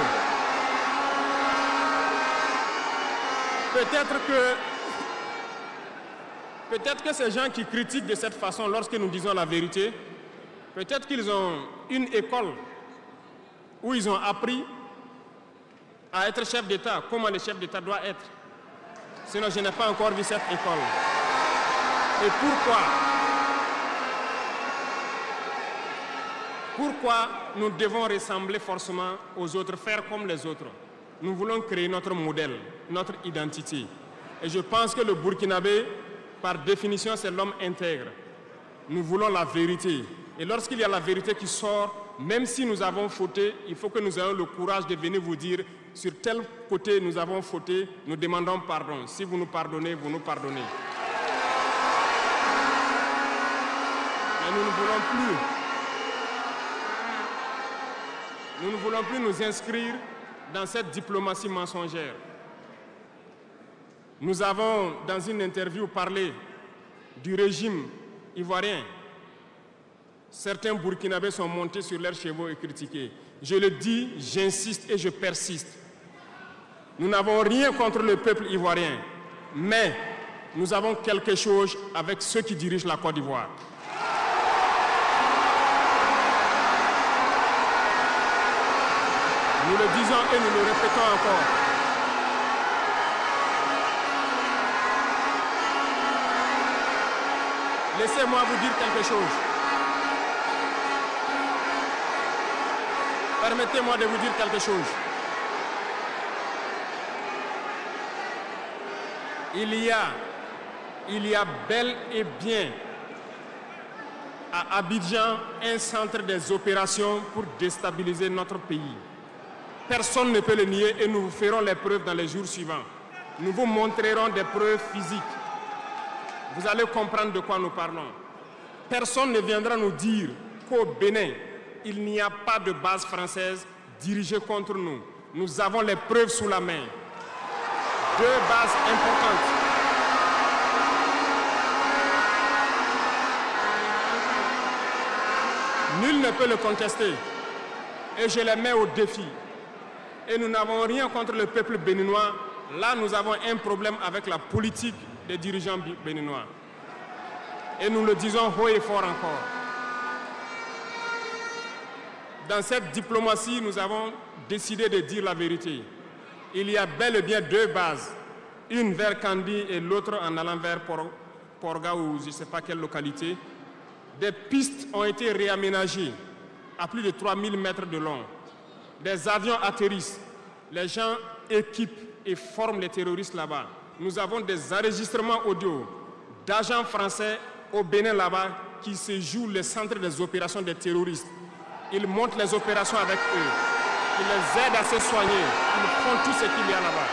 peut-être que ces gens qui critiquent de cette façon lorsque nous disons la vérité, peut-être qu'ils ont une école où ils ont appris à être chef d'État, comment le chef d'État doit être. Sinon, je n'ai pas encore vu cette école. Et pourquoi nous devons ressembler forcément aux autres, faire comme les autres? Nous voulons créer notre modèle, notre identité. Et je pense que le Burkinabé, par définition, c'est l'homme intègre. Nous voulons la vérité. Et lorsqu'il y a la vérité qui sort, même si nous avons fauté, il faut que nous ayons le courage de venir vous dire sur tel côté nous avons fauté, nous demandons pardon. Si vous nous pardonnez, vous nous pardonnez. Mais nous ne voulons plus nous inscrire dans cette diplomatie mensongère. Nous avons, dans une interview, parlé du régime ivoirien. Certains Burkinabés sont montés sur leurs chevaux et critiqués. Je le dis, j'insiste et je persiste. Nous n'avons rien contre le peuple ivoirien, mais nous avons quelque chose avec ceux qui dirigent la Côte d'Ivoire. Nous le disons et nous le répétons encore. Laissez-moi vous dire quelque chose. Permettez-moi de vous dire quelque chose. Il y a bel et bien à Abidjan un centre des opérations pour déstabiliser notre pays. Personne ne peut le nier et nous vous ferons les preuves dans les jours suivants. Nous vous montrerons des preuves physiques. Vous allez comprendre de quoi nous parlons. Personne ne viendra nous dire qu'au Bénin, il n'y a pas de base française dirigée contre nous. Nous avons les preuves sous la main. 2 bases importantes. Nul ne peut le contester. Et je les mets au défi. Et nous n'avons rien contre le peuple béninois. Là, nous avons un problème avec la politique des dirigeants béninois. Et nous le disons haut et fort encore. Dans cette diplomatie, nous avons décidé de dire la vérité. Il y a bel et bien deux bases, une vers Kandi et l'autre en allant vers Porga ou je ne sais pas quelle localité. Des pistes ont été réaménagées à plus de 3000 mètres de long. Des avions atterrissent, les gens équipent et forment les terroristes là-bas. Nous avons des enregistrements audio d'agents français au Bénin là-bas qui se jouent les centres des opérations des terroristes. Ils montent les opérations avec eux. Ils les aident à se soigner. Ils font tout ce qu'il y a là-bas.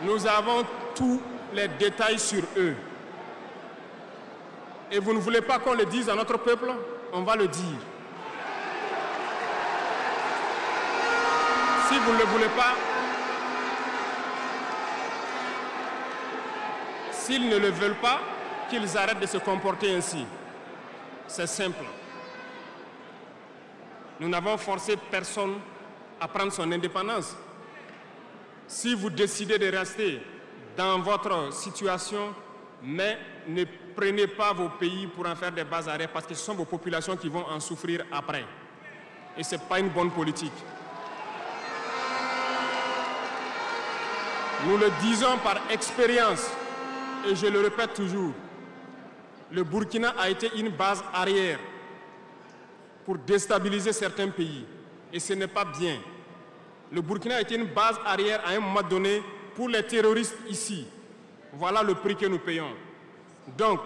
Nous avons tous les détails sur eux. Et vous ne voulez pas qu'on le dise à notre peuple? On va le dire. Si vous ne le voulez pas, s'ils ne le veulent pas, qu'ils arrêtent de se comporter ainsi. C'est simple. Nous n'avons forcé personne à prendre son indépendance. Si vous décidez de rester dans votre situation, mais ne prenez pas vos pays pour en faire des bas arrêts parce que ce sont vos populations qui vont en souffrir après. Et ce n'est pas une bonne politique. Nous le disons par expérience, et je le répète toujours, le Burkina a été une base arrière pour déstabiliser certains pays. Et ce n'est pas bien. Le Burkina a été une base arrière à un moment donné pour les terroristes ici. Voilà le prix que nous payons. Donc,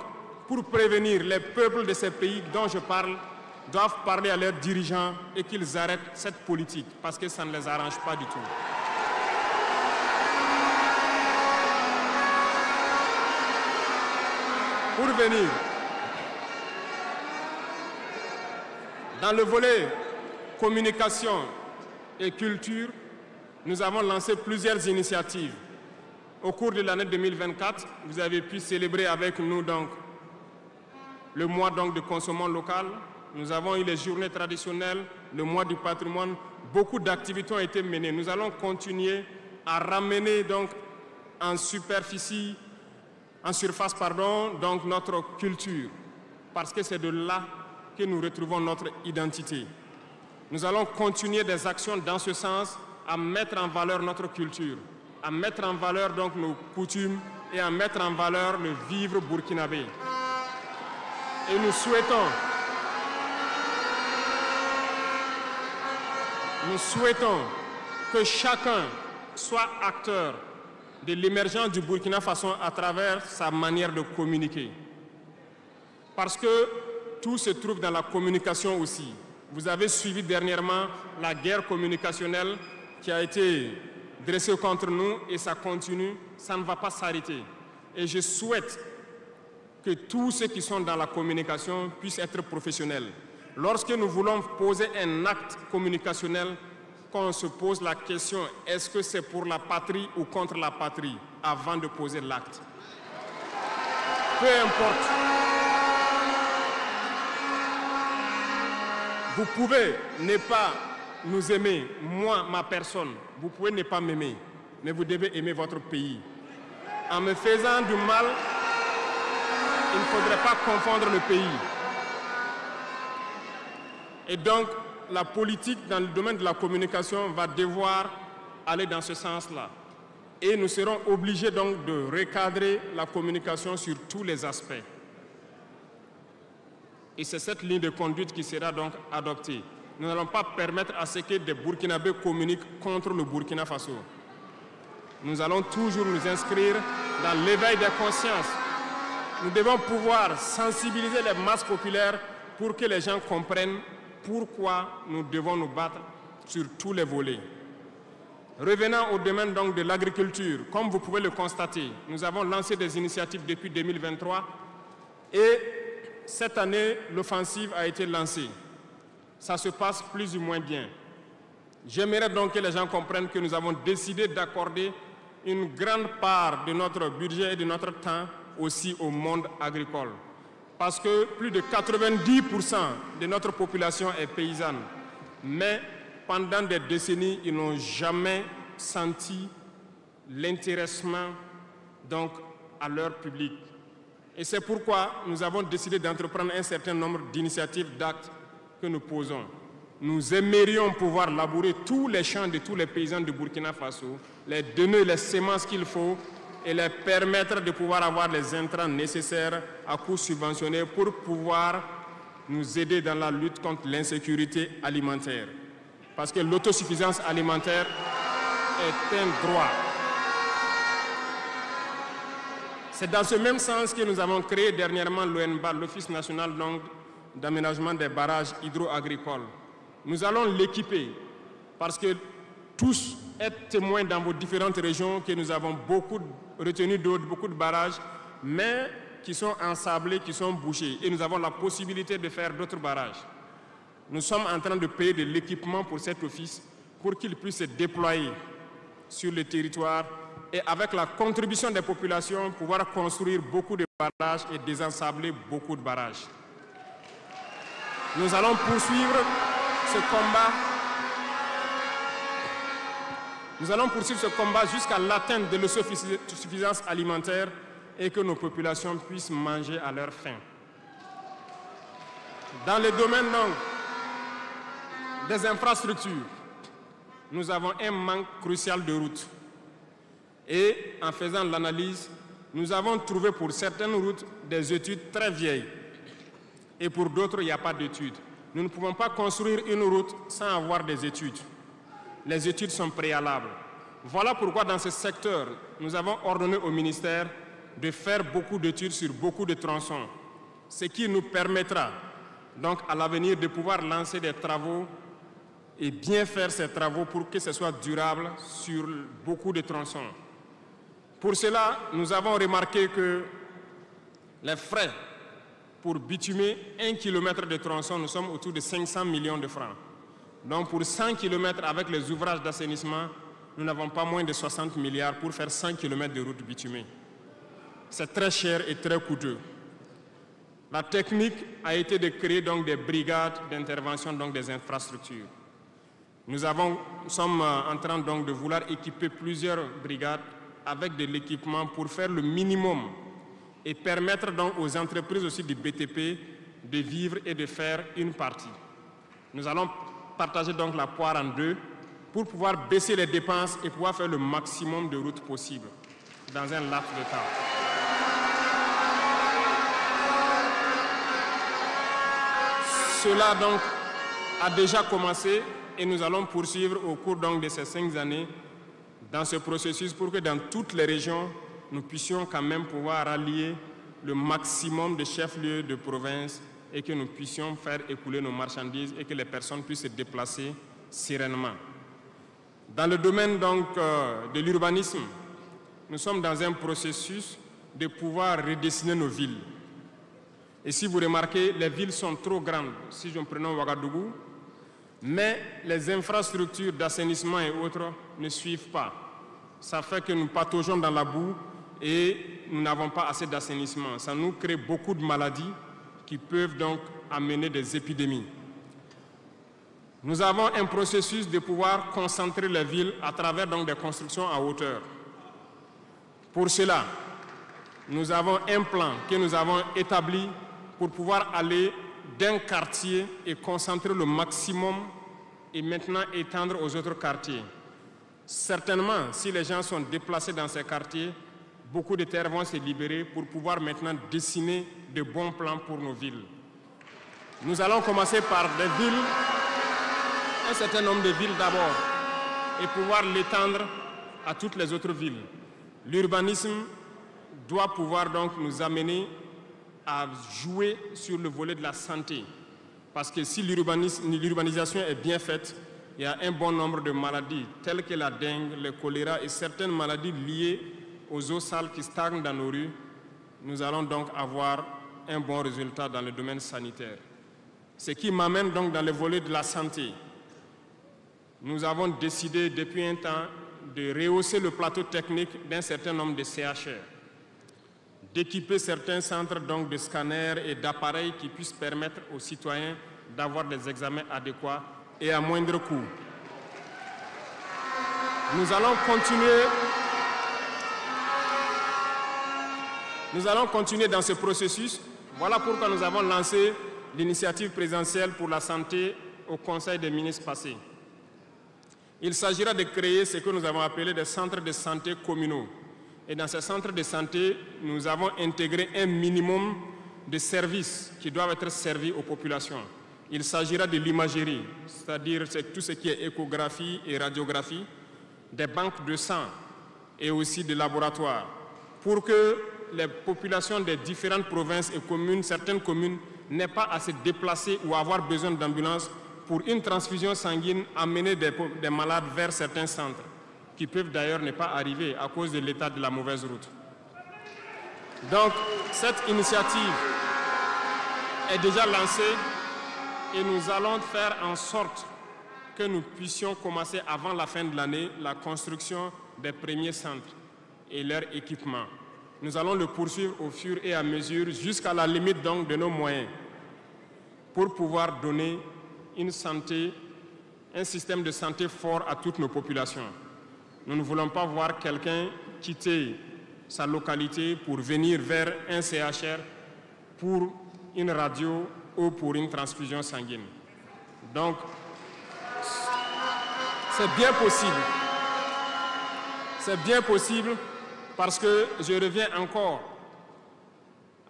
pour prévenir les peuples de ces pays dont je parle, doivent parler à leurs dirigeants et qu'ils arrêtent cette politique parce que ça ne les arrange pas du tout. Pour venir, dans le volet communication et culture, nous avons lancé plusieurs initiatives. Au cours de l'année 2024, vous avez pu célébrer avec nous donc, le mois donc, de consommation local. Nous avons eu les journées traditionnelles, le mois du patrimoine. Beaucoup d'activités ont été menées. Nous allons continuer à ramener donc, en surface, donc notre culture, parce que c'est de là que nous retrouvons notre identité. Nous allons continuer des actions dans ce sens, à mettre en valeur notre culture, à mettre en valeur donc nos coutumes et à mettre en valeur le vivre burkinabé. Et nous souhaitons que chacun soit acteur de l'émergence du Burkina Faso à travers sa manière de communiquer. Parce que tout se trouve dans la communication aussi. Vous avez suivi dernièrement la guerre communicationnelle qui a été dressée contre nous et ça continue, ça ne va pas s'arrêter. Et je souhaite que tous ceux qui sont dans la communication puissent être professionnels. Lorsque nous voulons poser un acte communicationnel, qu'on se pose la question, est-ce que c'est pour la patrie ou contre la patrie, avant de poser l'acte. Peu importe. Vous pouvez ne pas nous aimer, moi, ma personne. Vous pouvez ne pas m'aimer, mais vous devez aimer votre pays. En me faisant du mal, il ne faudrait pas confondre le pays. Et donc, la politique dans le domaine de la communication va devoir aller dans ce sens-là. Et nous serons obligés donc de recadrer la communication sur tous les aspects. Et c'est cette ligne de conduite qui sera donc adoptée. Nous n'allons pas permettre à ce que des Burkinabés communiquent contre le Burkina Faso. Nous allons toujours nous inscrire dans l'éveil des consciences. Nous devons pouvoir sensibiliser les masses populaires pour que les gens comprennent pourquoi nous devons nous battre sur tous les volets. Revenant au domaine donc de l'agriculture, comme vous pouvez le constater, nous avons lancé des initiatives depuis 2023 et cette année, l'offensive a été lancée. Ça se passe plus ou moins bien. J'aimerais donc que les gens comprennent que nous avons décidé d'accorder une grande part de notre budget et de notre temps aussi au monde agricole. Parce que plus de 90% de notre population est paysanne. Mais pendant des décennies, ils n'ont jamais senti l'intéressement donc, à leur public. Et c'est pourquoi nous avons décidé d'entreprendre un certain nombre d'initiatives, d'actes que nous posons. Nous aimerions pouvoir labourer tous les champs de tous les paysans de Burkina Faso, les donner les semences qu'il faut et les permettre de pouvoir avoir les intrants nécessaires à coût subventionné pour pouvoir nous aider dans la lutte contre l'insécurité alimentaire. Parce que l'autosuffisance alimentaire est un droit. C'est dans ce même sens que nous avons créé dernièrement l'ONBA, l'Office national d'aménagement des barrages hydro-agricoles. Nous allons l'équiper parce que tous êtes témoins dans vos différentes régions que nous avons beaucoup retenu d'eau, beaucoup de barrages, mais qui sont ensablés, qui sont bouchés. Et nous avons la possibilité de faire d'autres barrages. Nous sommes en train de payer de l'équipement pour cet office pour qu'il puisse se déployer sur le territoire et avec la contribution des populations, pouvoir construire beaucoup de barrages et désensabler beaucoup de barrages. Nous allons poursuivre ce combat. Nous allons poursuivre ce combat jusqu'à l'atteinte de l'autosuffisance alimentaire et que nos populations puissent manger à leur faim. Dans le domaine des infrastructures, nous avons un manque crucial de routes. Et en faisant l'analyse, nous avons trouvé pour certaines routes des études très vieilles. Et pour d'autres, il n'y a pas d'études. Nous ne pouvons pas construire une route sans avoir des études. Les études sont préalables. Voilà pourquoi dans ce secteur, nous avons ordonné au ministère de faire beaucoup d'études sur beaucoup de tronçons, ce qui nous permettra donc à l'avenir de pouvoir lancer des travaux et bien faire ces travaux pour que ce soit durable sur beaucoup de tronçons. Pour cela, nous avons remarqué que les frais pour bitumer 1 km de tronçon, nous sommes autour de 500 millions de francs. Donc pour 100 km avec les ouvrages d'assainissement, nous n'avons pas moins de 60 milliards pour faire 100 km de route bitumée. C'est très cher et très coûteux. La technique a été de créer donc des brigades d'intervention, donc des infrastructures. Nous sommes en train donc de vouloir équiper plusieurs brigades avec de l'équipement pour faire le minimum et permettre donc aux entreprises aussi du BTP de vivre et de faire une partie. Nous allons partager donc la poire en deux pour pouvoir baisser les dépenses et pouvoir faire le maximum de routes possibles dans un laps de temps. Cela donc a déjà commencé et nous allons poursuivre au cours donc de ces 5 années dans ce processus pour que dans toutes les régions, nous puissions quand même pouvoir rallier le maximum de chefs-lieux de province et que nous puissions faire écouler nos marchandises et que les personnes puissent se déplacer sereinement. Dans le domaine donc de l'urbanisme, nous sommes dans un processus de pouvoir redessiner nos villes. Et si vous remarquez, les villes sont trop grandes, si je me prends Ouagadougou, mais les infrastructures d'assainissement et autres ne suivent pas. Ça fait que nous pataugeons dans la boue et nous n'avons pas assez d'assainissement. Ça nous crée beaucoup de maladies qui peuvent donc amener des épidémies. Nous avons un processus de pouvoir concentrer les villes à travers donc des constructions à hauteur. Pour cela, nous avons un plan que nous avons établi pour pouvoir aller d'un quartier et concentrer le maximum et maintenant étendre aux autres quartiers. Certainement, si les gens sont déplacés dans ces quartiers, beaucoup de terres vont se libérer pour pouvoir maintenant dessiner de bons plans pour nos villes. Nous allons commencer par des villes, un certain nombre de villes d'abord, et pouvoir l'étendre à toutes les autres villes. L'urbanisme doit pouvoir donc nous amener à jouer sur le volet de la santé. Parce que si l'urbanisation est bien faite, il y a un bon nombre de maladies telles que la dengue, le choléra et certaines maladies liées aux eaux sales qui stagnent dans nos rues. Nous allons donc avoir un bon résultat dans le domaine sanitaire. Ce qui m'amène donc dans le volet de la santé. Nous avons décidé depuis un temps de rehausser le plateau technique d'un certain nombre de CHR, d'équiper certains centres donc de scanners et d'appareils qui puissent permettre aux citoyens d'avoir des examens adéquats et à moindre coût. Nous allons continuer Nous allons continuer dans ce processus. Voilà pourquoi nous avons lancé l'initiative présidentielle pour la santé au Conseil des ministres passé. Il s'agira de créer ce que nous avons appelé des centres de santé communaux. Et dans ces centres de santé, nous avons intégré un minimum de services qui doivent être servis aux populations. Il s'agira de l'imagerie, c'est-à-dire tout ce qui est échographie et radiographie, des banques de sang et aussi des laboratoires, pour que les populations des différentes provinces et communes, certaines communes, n'aient pas à se déplacer ou avoir besoin d'ambulance pour une transfusion sanguine, amener des malades vers certains centres, qui peuvent d'ailleurs ne pas arriver à cause de l'état de la mauvaise route. Donc, cette initiative est déjà lancée et nous allons faire en sorte que nous puissions commencer avant la fin de l'année la construction des premiers centres et leur équipement. Nous allons le poursuivre au fur et à mesure jusqu'à la limite donc de nos moyens pour pouvoir donner une santé, un système de santé fort à toutes nos populations. Nous ne voulons pas voir quelqu'un quitter sa localité pour venir vers un CHR pour une radio ou pour une transfusion sanguine. Donc, c'est bien possible. C'est bien possible parce que je reviens encore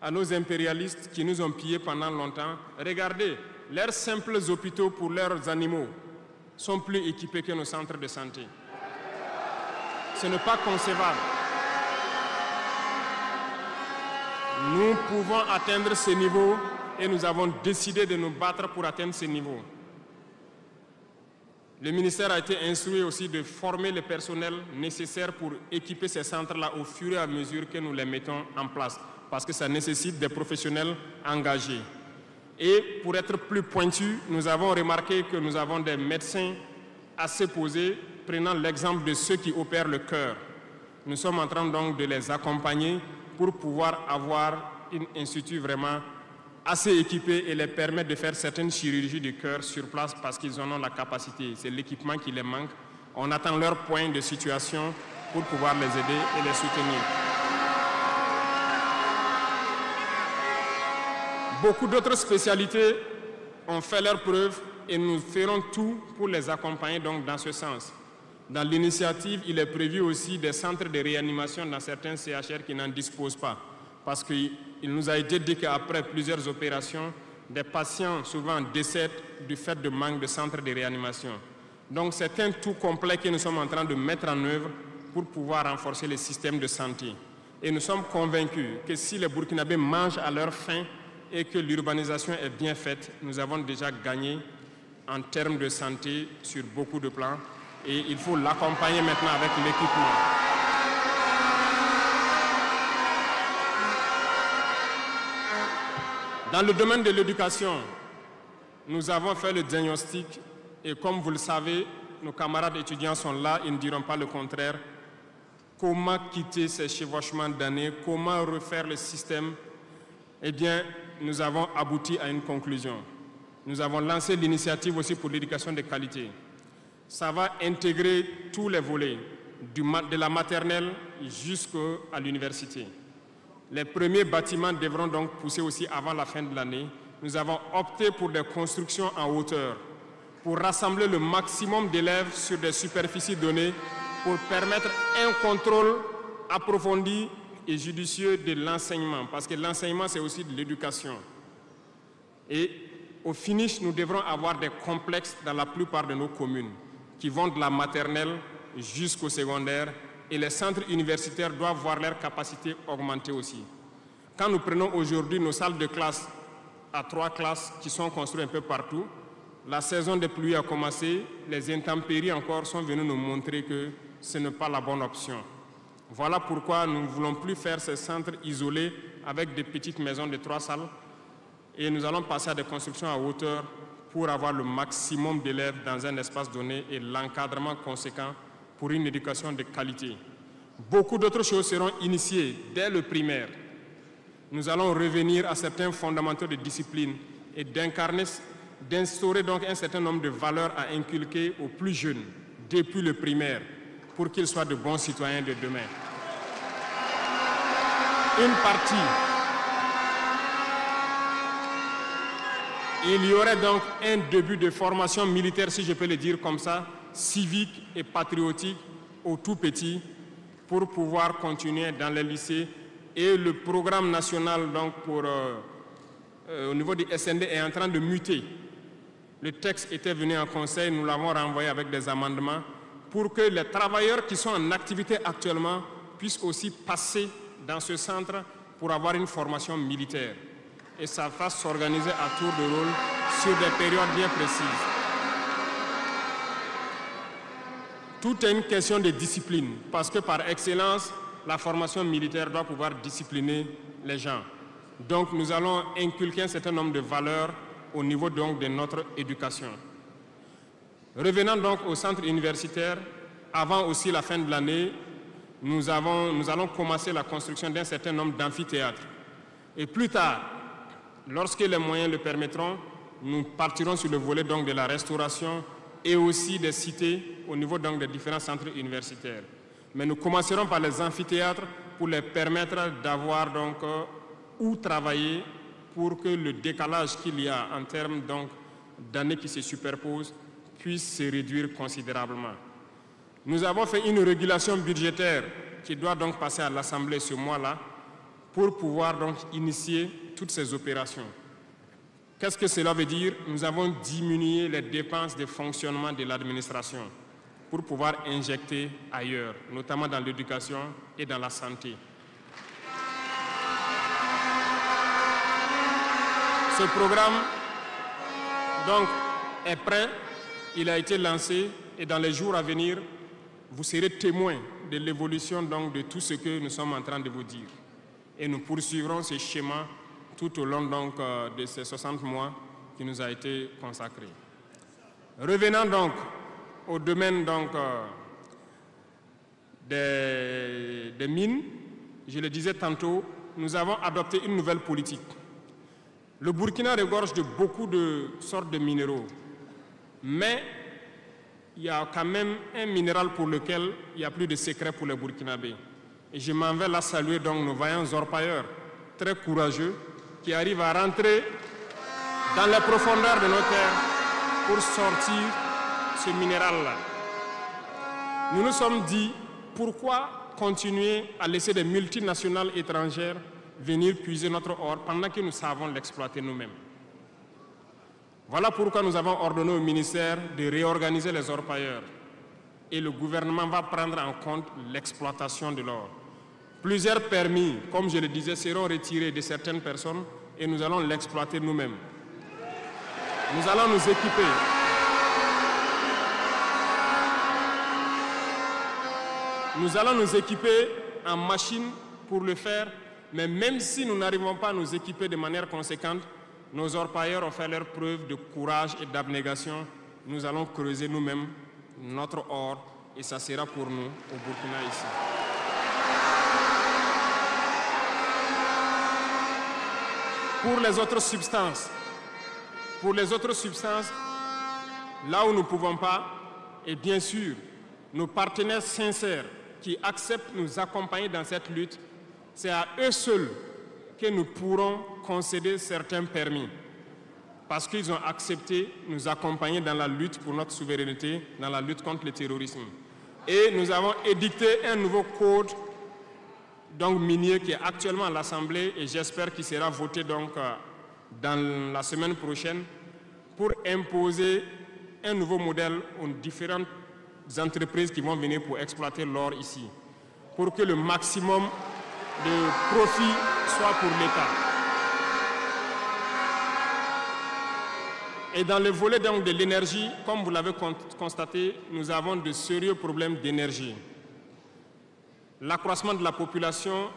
à nos impérialistes qui nous ont pillés pendant longtemps. Regardez, leurs simples hôpitaux pour leurs animaux sont plus équipés que nos centres de santé. Ce n'est pas concevable. Nous pouvons atteindre ce niveau et nous avons décidé de nous battre pour atteindre ce niveau. Le ministère a été instruit aussi de former le personnel nécessaire pour équiper ces centres-là au fur et à mesure que nous les mettons en place, parce que ça nécessite des professionnels engagés. Et pour être plus pointu, nous avons remarqué que nous avons des médecins assez posés, prenant l'exemple de ceux qui opèrent le cœur. Nous sommes en train donc de les accompagner pour pouvoir avoir un institut vraiment assez équipé et les permettre de faire certaines chirurgies du cœur sur place parce qu'ils en ont la capacité. C'est l'équipement qui les manque. On attend leur point de situation pour pouvoir les aider et les soutenir. Beaucoup d'autres spécialités ont fait leurs preuves et nous ferons tout pour les accompagner donc dans ce sens. Dans l'initiative, il est prévu aussi des centres de réanimation dans certains CHR qui n'en disposent pas. Parce qu'il nous a été dit qu'après plusieurs opérations, des patients souvent décèdent du fait de manque de centres de réanimation. Donc c'est un tout complet que nous sommes en train de mettre en œuvre pour pouvoir renforcer le système de santé. Et nous sommes convaincus que si les Burkinabés mangent à leur faim et que l'urbanisation est bien faite, nous avons déjà gagné en termes de santé sur beaucoup de plans. Et il faut l'accompagner maintenant avec l'équipement. Dans le domaine de l'éducation, nous avons fait le diagnostic et comme vous le savez, nos camarades étudiants sont là, ils ne diront pas le contraire. Comment quitter ces chevauchements d'années, comment refaire le système? Eh bien, nous avons abouti à une conclusion. Nous avons lancé l'initiative aussi pour l'éducation de qualité. Ça va intégrer tous les volets, de la maternelle jusqu'à l'université. Les premiers bâtiments devront donc pousser aussi avant la fin de l'année. Nous avons opté pour des constructions en hauteur, pour rassembler le maximum d'élèves sur des superficies données, pour permettre un contrôle approfondi et judicieux de l'enseignement, parce que l'enseignement, c'est aussi de l'éducation. Et au finish, nous devrons avoir des complexes dans la plupart de nos communes, qui vont de la maternelle jusqu'au secondaire, et les centres universitaires doivent voir leur capacité augmenter aussi. Quand nous prenons aujourd'hui nos salles de classe à 3 classes qui sont construites un peu partout, la saison des pluies a commencé, les intempéries encore sont venues nous montrer que ce n'est pas la bonne option. Voilà pourquoi nous ne voulons plus faire ces centres isolés avec des petites maisons de 3 salles et nous allons passer à des constructions à hauteur pour avoir le maximum d'élèves dans un espace donné et l'encadrement conséquent pour une éducation de qualité. Beaucoup d'autres choses seront initiées dès le primaire. Nous allons revenir à certains fondamentaux de discipline et d'instaurer donc un certain nombre de valeurs à inculquer aux plus jeunes depuis le primaire pour qu'ils soient de bons citoyens de demain. une partie. Il y aurait donc un début de formation militaire, si je peux le dire comme ça, civique et patriotique au tout petit, pour pouvoir continuer dans les lycées. Et le programme national donc au niveau du SND est en train de muter. Le texte était venu en conseil, nous l'avons renvoyé avec des amendements pour que les travailleurs qui sont en activité actuellement puissent aussi passer dans ce centre pour avoir une formation militaire. Et ça va s'organiser à tour de rôle sur des périodes bien précises. Tout est une question de discipline, parce que par excellence, la formation militaire doit pouvoir discipliner les gens. Donc nous allons inculquer un certain nombre de valeurs au niveau donc de notre éducation. Revenant donc au centre universitaire, avant aussi la fin de l'année, nous allons commencer la construction d'un certain nombre d'amphithéâtres. Et plus tard, lorsque les moyens le permettront, nous partirons sur le volet donc de la restauration et aussi des cités au niveau donc des différents centres universitaires. Mais nous commencerons par les amphithéâtres pour les permettre d'avoir donc où travailler pour que le décalage qu'il y a en termes donc d'années qui se superposent puisse se réduire considérablement. Nous avons fait une régulation budgétaire qui doit donc passer à l'Assemblée ce mois-là pour pouvoir donc initier toutes ces opérations. Qu'est-ce que cela veut dire? Nous avons diminué les dépenses de fonctionnement de l'administration pour pouvoir injecter ailleurs, notamment dans l'éducation et dans la santé. Ce programme donc, est prêt, il a été lancé et dans les jours à venir, vous serez témoins de l'évolution donc de tout ce que nous sommes en train de vous dire. Et nous poursuivrons ce schéma tout au long donc, de ces 60 mois qui nous a été consacré. Revenant donc au domaine donc, des mines, je le disais tantôt, nous avons adopté une nouvelle politique. Le Burkina regorge de beaucoup de sortes de minéraux, mais il y a quand même un minéral pour lequel il n'y a plus de secret pour les Burkinabés. Et je m'en vais là saluer donc nos vaillants orpailleurs, très courageux, qui arrivent à rentrer dans les profondeurs de nos terres pour sortir ce minéral-là. Nous nous sommes dit, pourquoi continuer à laisser des multinationales étrangères venir puiser notre or pendant que nous savons l'exploiter nous-mêmes? Voilà pourquoi nous avons ordonné au ministère de réorganiser les orpailleurs. Et le gouvernement va prendre en compte l'exploitation de l'or. Plusieurs permis, comme je le disais, seront retirés de certaines personnes et nous allons l'exploiter nous-mêmes. Nous allons nous équiper. Nous allons nous équiper en machines pour le faire, mais même si nous n'arrivons pas à nous équiper de manière conséquente, nos orpailleurs ont fait leur preuve de courage et d'abnégation. Nous allons creuser nous-mêmes notre or et ça sera pour nous au Burkina ici. Pour les autres substances, là où nous ne pouvons pas, et bien sûr, nos partenaires sincères qui acceptent de nous accompagner dans cette lutte, c'est à eux seuls que nous pourrons concéder certains permis. Parce qu'ils ont accepté de nous accompagner dans la lutte pour notre souveraineté, dans la lutte contre le terrorisme. Et nous avons édicté un nouveau code donc, minier qui est actuellement à l'Assemblée et j'espère qu'il sera voté donc, dans la semaine prochaine pour imposer un nouveau modèle aux différentes entreprises qui vont venir pour exploiter l'or ici, pour que le maximum de profit soit pour l'État. Et dans le volet donc, de l'énergie, comme vous l'avez constaté, nous avons de sérieux problèmes d'énergie. L'accroissement de la population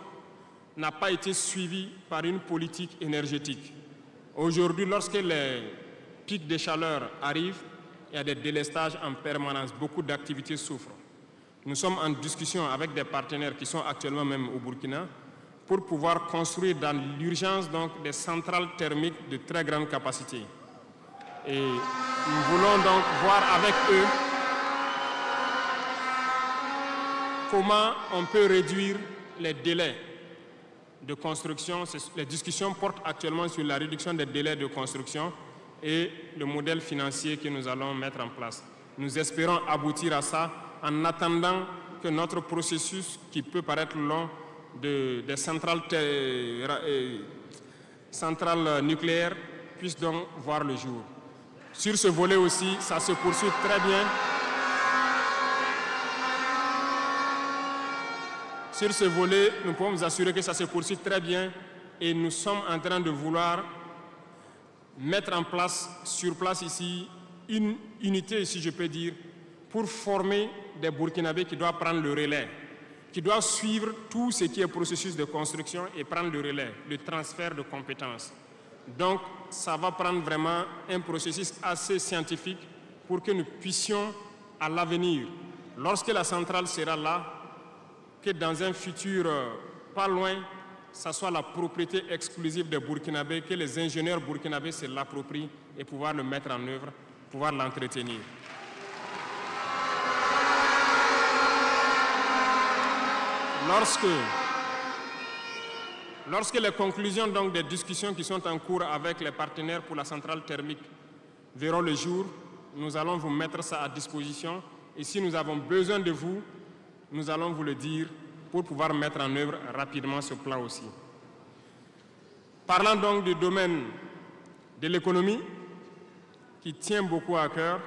n'a pas été suivi par une politique énergétique. Aujourd'hui, lorsque les pics de chaleur arrivent, il y a des délestages en permanence, beaucoup d'activités souffrent. Nous sommes en discussion avec des partenaires qui sont actuellement même au Burkina pour pouvoir construire dans l'urgence donc des centrales thermiques de très grande capacité. Et nous voulons donc voir avec eux comment on peut réduire les délais de construction. Les discussions portent actuellement sur la réduction des délais de construction et le modèle financier que nous allons mettre en place. Nous espérons aboutir à ça en attendant que notre processus, qui peut paraître long, des centrales nucléaires, puisse donc voir le jour. Sur ce volet aussi, ça se poursuit très bien. Sur ce volet, nous pouvons vous assurer que ça se poursuit très bien et nous sommes en train de vouloir mettre en place, sur place ici, une unité, si je peux dire, pour former des Burkinabés qui doivent prendre le relais, qui doivent suivre tout ce qui est processus de construction et prendre le relais, le transfert de compétences. Donc, ça va prendre vraiment un processus assez scientifique pour que nous puissions, à l'avenir, lorsque la centrale sera là, que dans un futur pas loin, ça soit la propriété exclusive des Burkinabés, que les ingénieurs burkinabés se l'approprient et pouvoir le mettre en œuvre, pouvoir l'entretenir. Lorsque les conclusions donc, des discussions qui sont en cours avec les partenaires pour la centrale thermique verront le jour, nous allons vous mettre ça à disposition. Et si nous avons besoin de vous, nous allons vous le dire pour pouvoir mettre en œuvre rapidement ce plan aussi. Parlant donc du domaine de l'économie, qui tient beaucoup à cœur,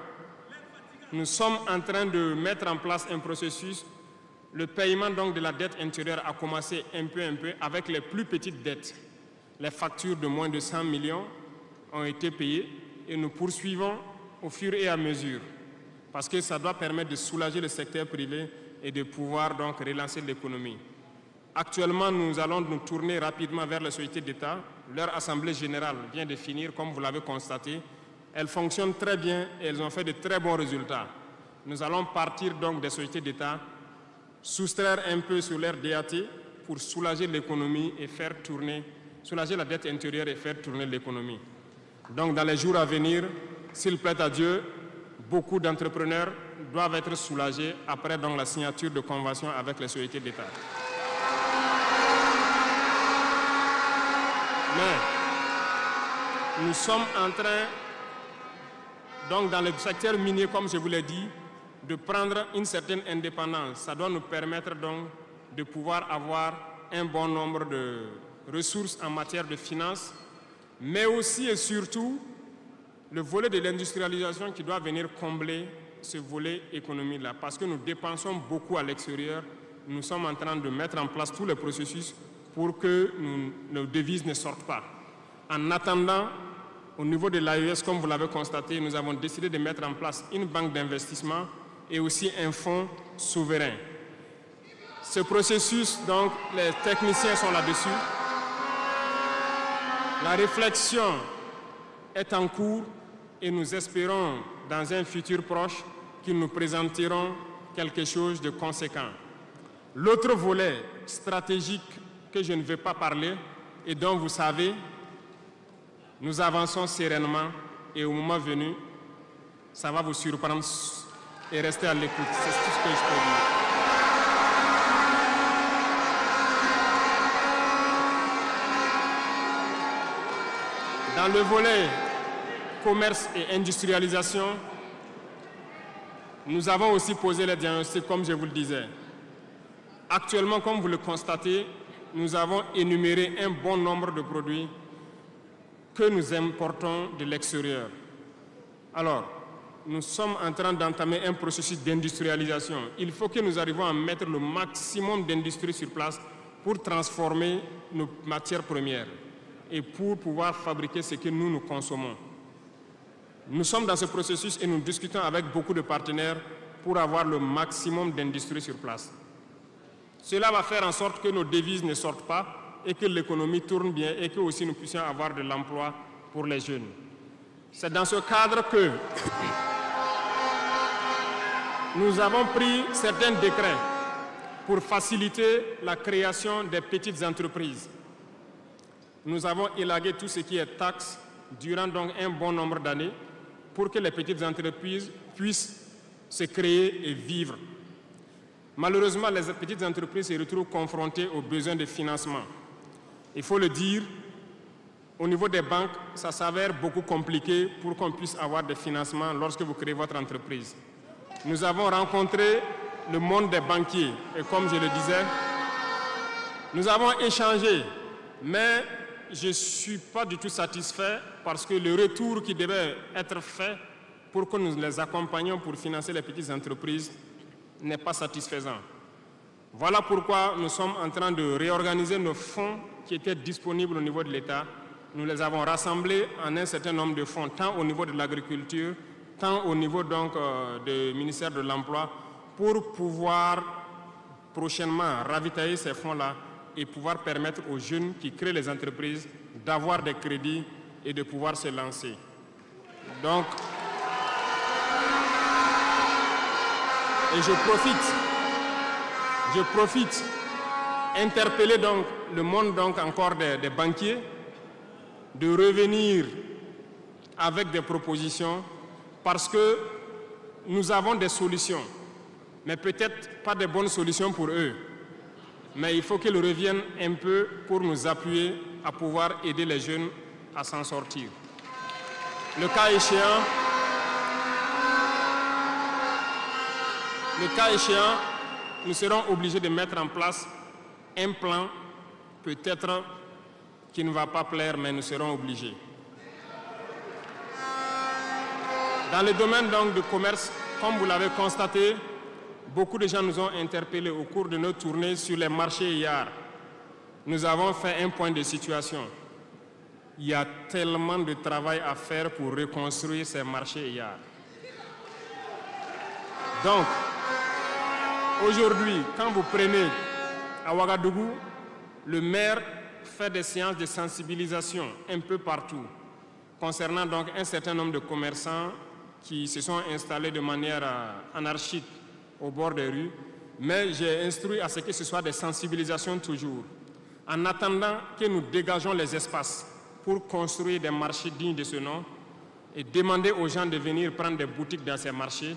nous sommes en train de mettre en place un processus. Le paiement donc de la dette intérieure a commencé un peu avec les plus petites dettes. Les factures de moins de 100 millions ont été payées et nous poursuivons au fur et à mesure parce que ça doit permettre de soulager le secteur privé et de pouvoir donc relancer l'économie. Actuellement, nous allons nous tourner rapidement vers les sociétés d'État. Leur assemblée générale vient de finir, comme vous l'avez constaté. Elles fonctionnent très bien et elles ont fait de très bons résultats. Nous allons partir donc des sociétés d'État, soustraire un peu sur leur DAT pour soulager l'économie et faire tourner, soulager la dette intérieure et faire tourner l'économie. Donc dans les jours à venir, s'il plaît à Dieu, beaucoup d'entrepreneurs doivent être soulagés après donc, la signature de conventions avec les sociétés d'État. Mais nous sommes en train, donc dans le secteur minier, comme je vous l'ai dit, de prendre une certaine indépendance. Ça doit nous permettre donc de pouvoir avoir un bon nombre de ressources en matière de finances, mais aussi et surtout le volet de l'industrialisation qui doit venir combler ce volet économie-là, parce que nous dépensons beaucoup à l'extérieur. Nous sommes en train de mettre en place tous les processus pour que nos devises ne sortent pas. En attendant, au niveau de l'AES, comme vous l'avez constaté, nous avons décidé de mettre en place une banque d'investissement et aussi un fonds souverain. Ce processus, donc, les techniciens sont là-dessus. La réflexion est en cours et nous espérons, dans un futur proche, qu'ils nous présenteront quelque chose de conséquent. L'autre volet stratégique que je ne vais pas parler et dont vous savez, nous avançons sereinement et au moment venu, ça va vous surprendre et rester à l'écoute. C'est tout ce que je peux dire. Dans le volet commerce et industrialisation, nous avons aussi posé les diagnostics, comme je vous le disais. Actuellement, comme vous le constatez, nous avons énuméré un bon nombre de produits que nous importons de l'extérieur. Alors, nous sommes en train d'entamer un processus d'industrialisation. Il faut que nous arrivions à mettre le maximum d'industrie sur place pour transformer nos matières premières et pour pouvoir fabriquer ce que nous consommons. Nous sommes dans ce processus et nous discutons avec beaucoup de partenaires pour avoir le maximum d'industrie sur place. Cela va faire en sorte que nos devises ne sortent pas et que l'économie tourne bien et que aussi nous puissions avoir de l'emploi pour les jeunes. C'est dans ce cadre que nous avons pris certains décrets pour faciliter la création des petites entreprises. Nous avons élagué tout ce qui est taxes durant donc un bon nombre d'années pour que les petites entreprises puissent se créer et vivre. Malheureusement, les petites entreprises se retrouvent confrontées aux besoins de financement. Il faut le dire, au niveau des banques, ça s'avère beaucoup compliqué pour qu'on puisse avoir des financements lorsque vous créez votre entreprise. Nous avons rencontré le monde des banquiers et comme je le disais, nous avons échangé, mais je ne suis pas du tout satisfait parce que le retour qui devait être fait pour que nous les accompagnions pour financer les petites entreprises n'est pas satisfaisant. Voilà pourquoi nous sommes en train de réorganiser nos fonds qui étaient disponibles au niveau de l'État. Nous les avons rassemblés en un certain nombre de fonds, tant au niveau de l'agriculture, tant au niveau donc du ministère de l'Emploi, pour pouvoir prochainement ravitailler ces fonds-là et pouvoir permettre aux jeunes qui créent les entreprises d'avoir des crédits et de pouvoir se lancer. Donc, et je profite interpeller donc le monde donc encore des banquiers de revenir avec des propositions parce que nous avons des solutions, mais peut-être pas de bonnes solutions pour eux. Mais il faut qu'ils reviennent un peu pour nous appuyer à pouvoir aider les jeunes à s'en sortir. Le cas échéant, nous serons obligés de mettre en place un plan, peut-être qui ne va pas plaire, mais nous serons obligés. Dans le domaine donc du commerce, comme vous l'avez constaté, beaucoup de gens nous ont interpellés au cours de nos tournées sur les marchés hier. Nous avons fait un point de situation. Il y a tellement de travail à faire pour reconstruire ces marchés hier. Donc, aujourd'hui, quand vous prenez à Ouagadougou, le maire fait des séances de sensibilisation un peu partout, concernant donc un certain nombre de commerçants qui se sont installés de manière anarchique au bord des rues, mais j'ai instruit à ce que ce soit des sensibilisations toujours, en attendant que nous dégageons les espaces pour construire des marchés dignes de ce nom et demander aux gens de venir prendre des boutiques dans ces marchés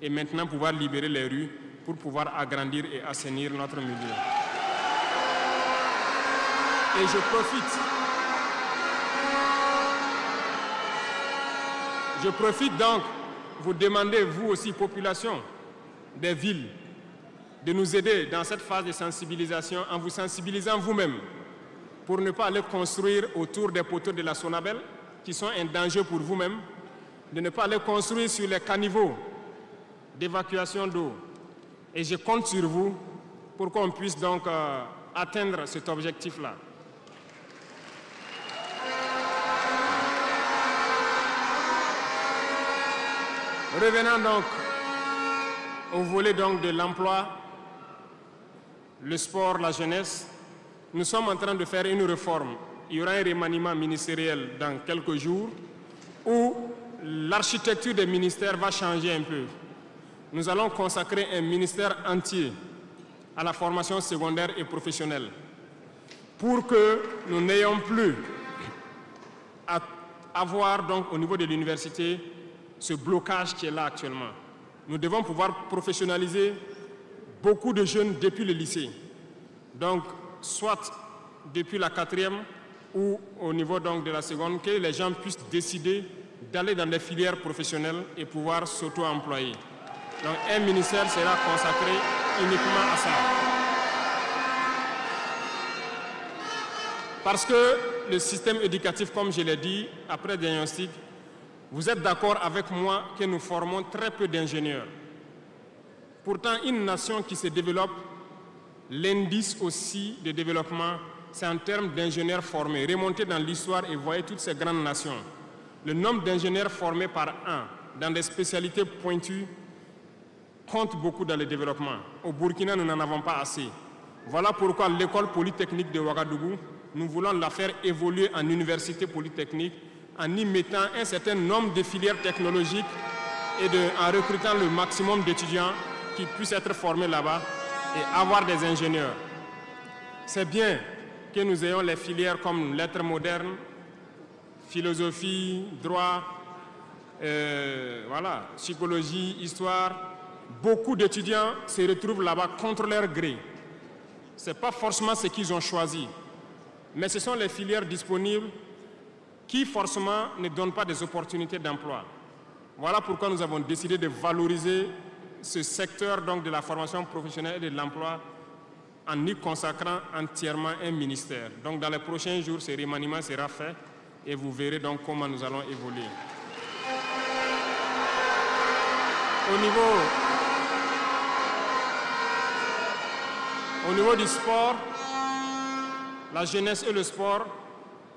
et maintenant pouvoir libérer les rues pour pouvoir agrandir et assainir notre milieu. Et je profite donc vous demander, vous aussi, population des villes, de nous aider dans cette phase de sensibilisation en vous sensibilisant vous-même pour ne pas aller construire autour des poteaux de la Sonabel qui sont un danger pour vous-même, de ne pas aller construire sur les caniveaux d'évacuation d'eau. Et je compte sur vous pour qu'on puisse donc atteindre cet objectif-là. Revenons donc au volet donc de l'emploi, le sport, la jeunesse. Nous sommes en train de faire une réforme. Il y aura un remaniement ministériel dans quelques jours où l'architecture des ministères va changer un peu. Nous allons consacrer un ministère entier à la formation secondaire et professionnelle pour que nous n'ayons plus à avoir donc au niveau de l'université ce blocage qui est là actuellement. Nous devons pouvoir professionnaliser beaucoup de jeunes depuis le lycée. Donc, soit depuis la 4e ou au niveau donc de la seconde, que les gens puissent décider d'aller dans des filières professionnelles et pouvoir s'auto-employer. Donc, un ministère sera consacré uniquement à ça. Parce que le système éducatif, comme je l'ai dit, après diagnostic, vous êtes d'accord avec moi que nous formons très peu d'ingénieurs. Pourtant, une nation qui se développe, l'indice aussi de développement, c'est en termes d'ingénieurs formés. Remontez dans l'histoire et voyez toutes ces grandes nations. Le nombre d'ingénieurs formés par an dans des spécialités pointues compte beaucoup dans le développement. Au Burkina, nous n'en avons pas assez. Voilà pourquoi l'école polytechnique de Ouagadougou, nous voulons la faire évoluer en université polytechnique en y mettant un certain nombre de filières technologiques et en recrutant le maximum d'étudiants qui puissent être formés là-bas et avoir des ingénieurs. C'est bien que nous ayons les filières comme lettres modernes, philosophie, droit, voilà, psychologie, histoire. Beaucoup d'étudiants se retrouvent là-bas contre leur gré. Ce n'est pas forcément ce qu'ils ont choisi. mais ce sont les filières disponibles qui forcément ne donnent pas des opportunités d'emploi. Voilà pourquoi nous avons décidé de valoriser ce secteur donc, de la formation professionnelle et de l'emploi en y consacrant entièrement un ministère. Donc dans les prochains jours, ce remaniement sera fait et vous verrez donc comment nous allons évoluer. Au niveau du sport, la jeunesse et le sport,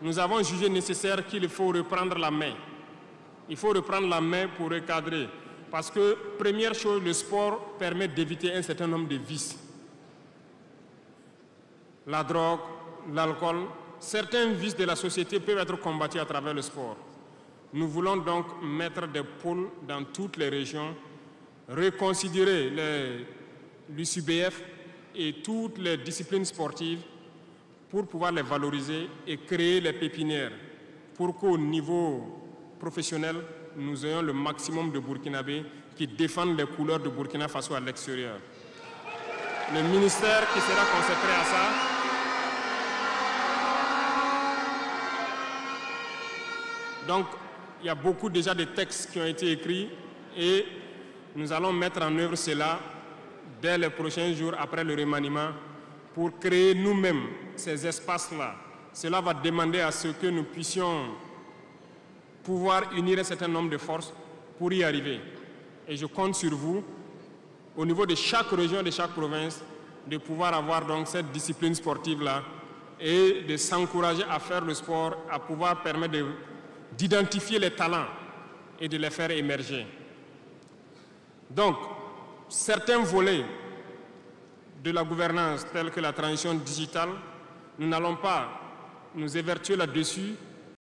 nous avons jugé nécessaire qu'il faut reprendre la main. Il faut reprendre la main pour recadrer. Parce que, première chose, le sport permet d'éviter un certain nombre de vices. La drogue, l'alcool, certains vices de la société peuvent être combattus à travers le sport. Nous voulons donc mettre des pôles dans toutes les régions, reconsidérer l'UCBF et toutes les disciplines sportives pour pouvoir les valoriser et créer les pépinières pour qu'au niveau professionnel, nous ayons le maximum de Burkinabés qui défendent les couleurs de Burkina Faso à l'extérieur. Le ministère qui sera consacré à ça donc, il y a beaucoup déjà de textes qui ont été écrits et nous allons mettre en œuvre cela dès les prochains jours après le remaniement pour créer nous-mêmes ces espaces-là. Cela va demander à ce que nous puissions pouvoir unir un certain nombre de forces pour y arriver. Et je compte sur vous, au niveau de chaque région, de chaque province, de pouvoir avoir donc cette discipline sportive-là et de s'encourager à faire le sport, à pouvoir permettre d'identifier les talents et de les faire émerger. Donc, certains volets de la gouvernance, tels que la transition digitale, nous n'allons pas nous évertuer là-dessus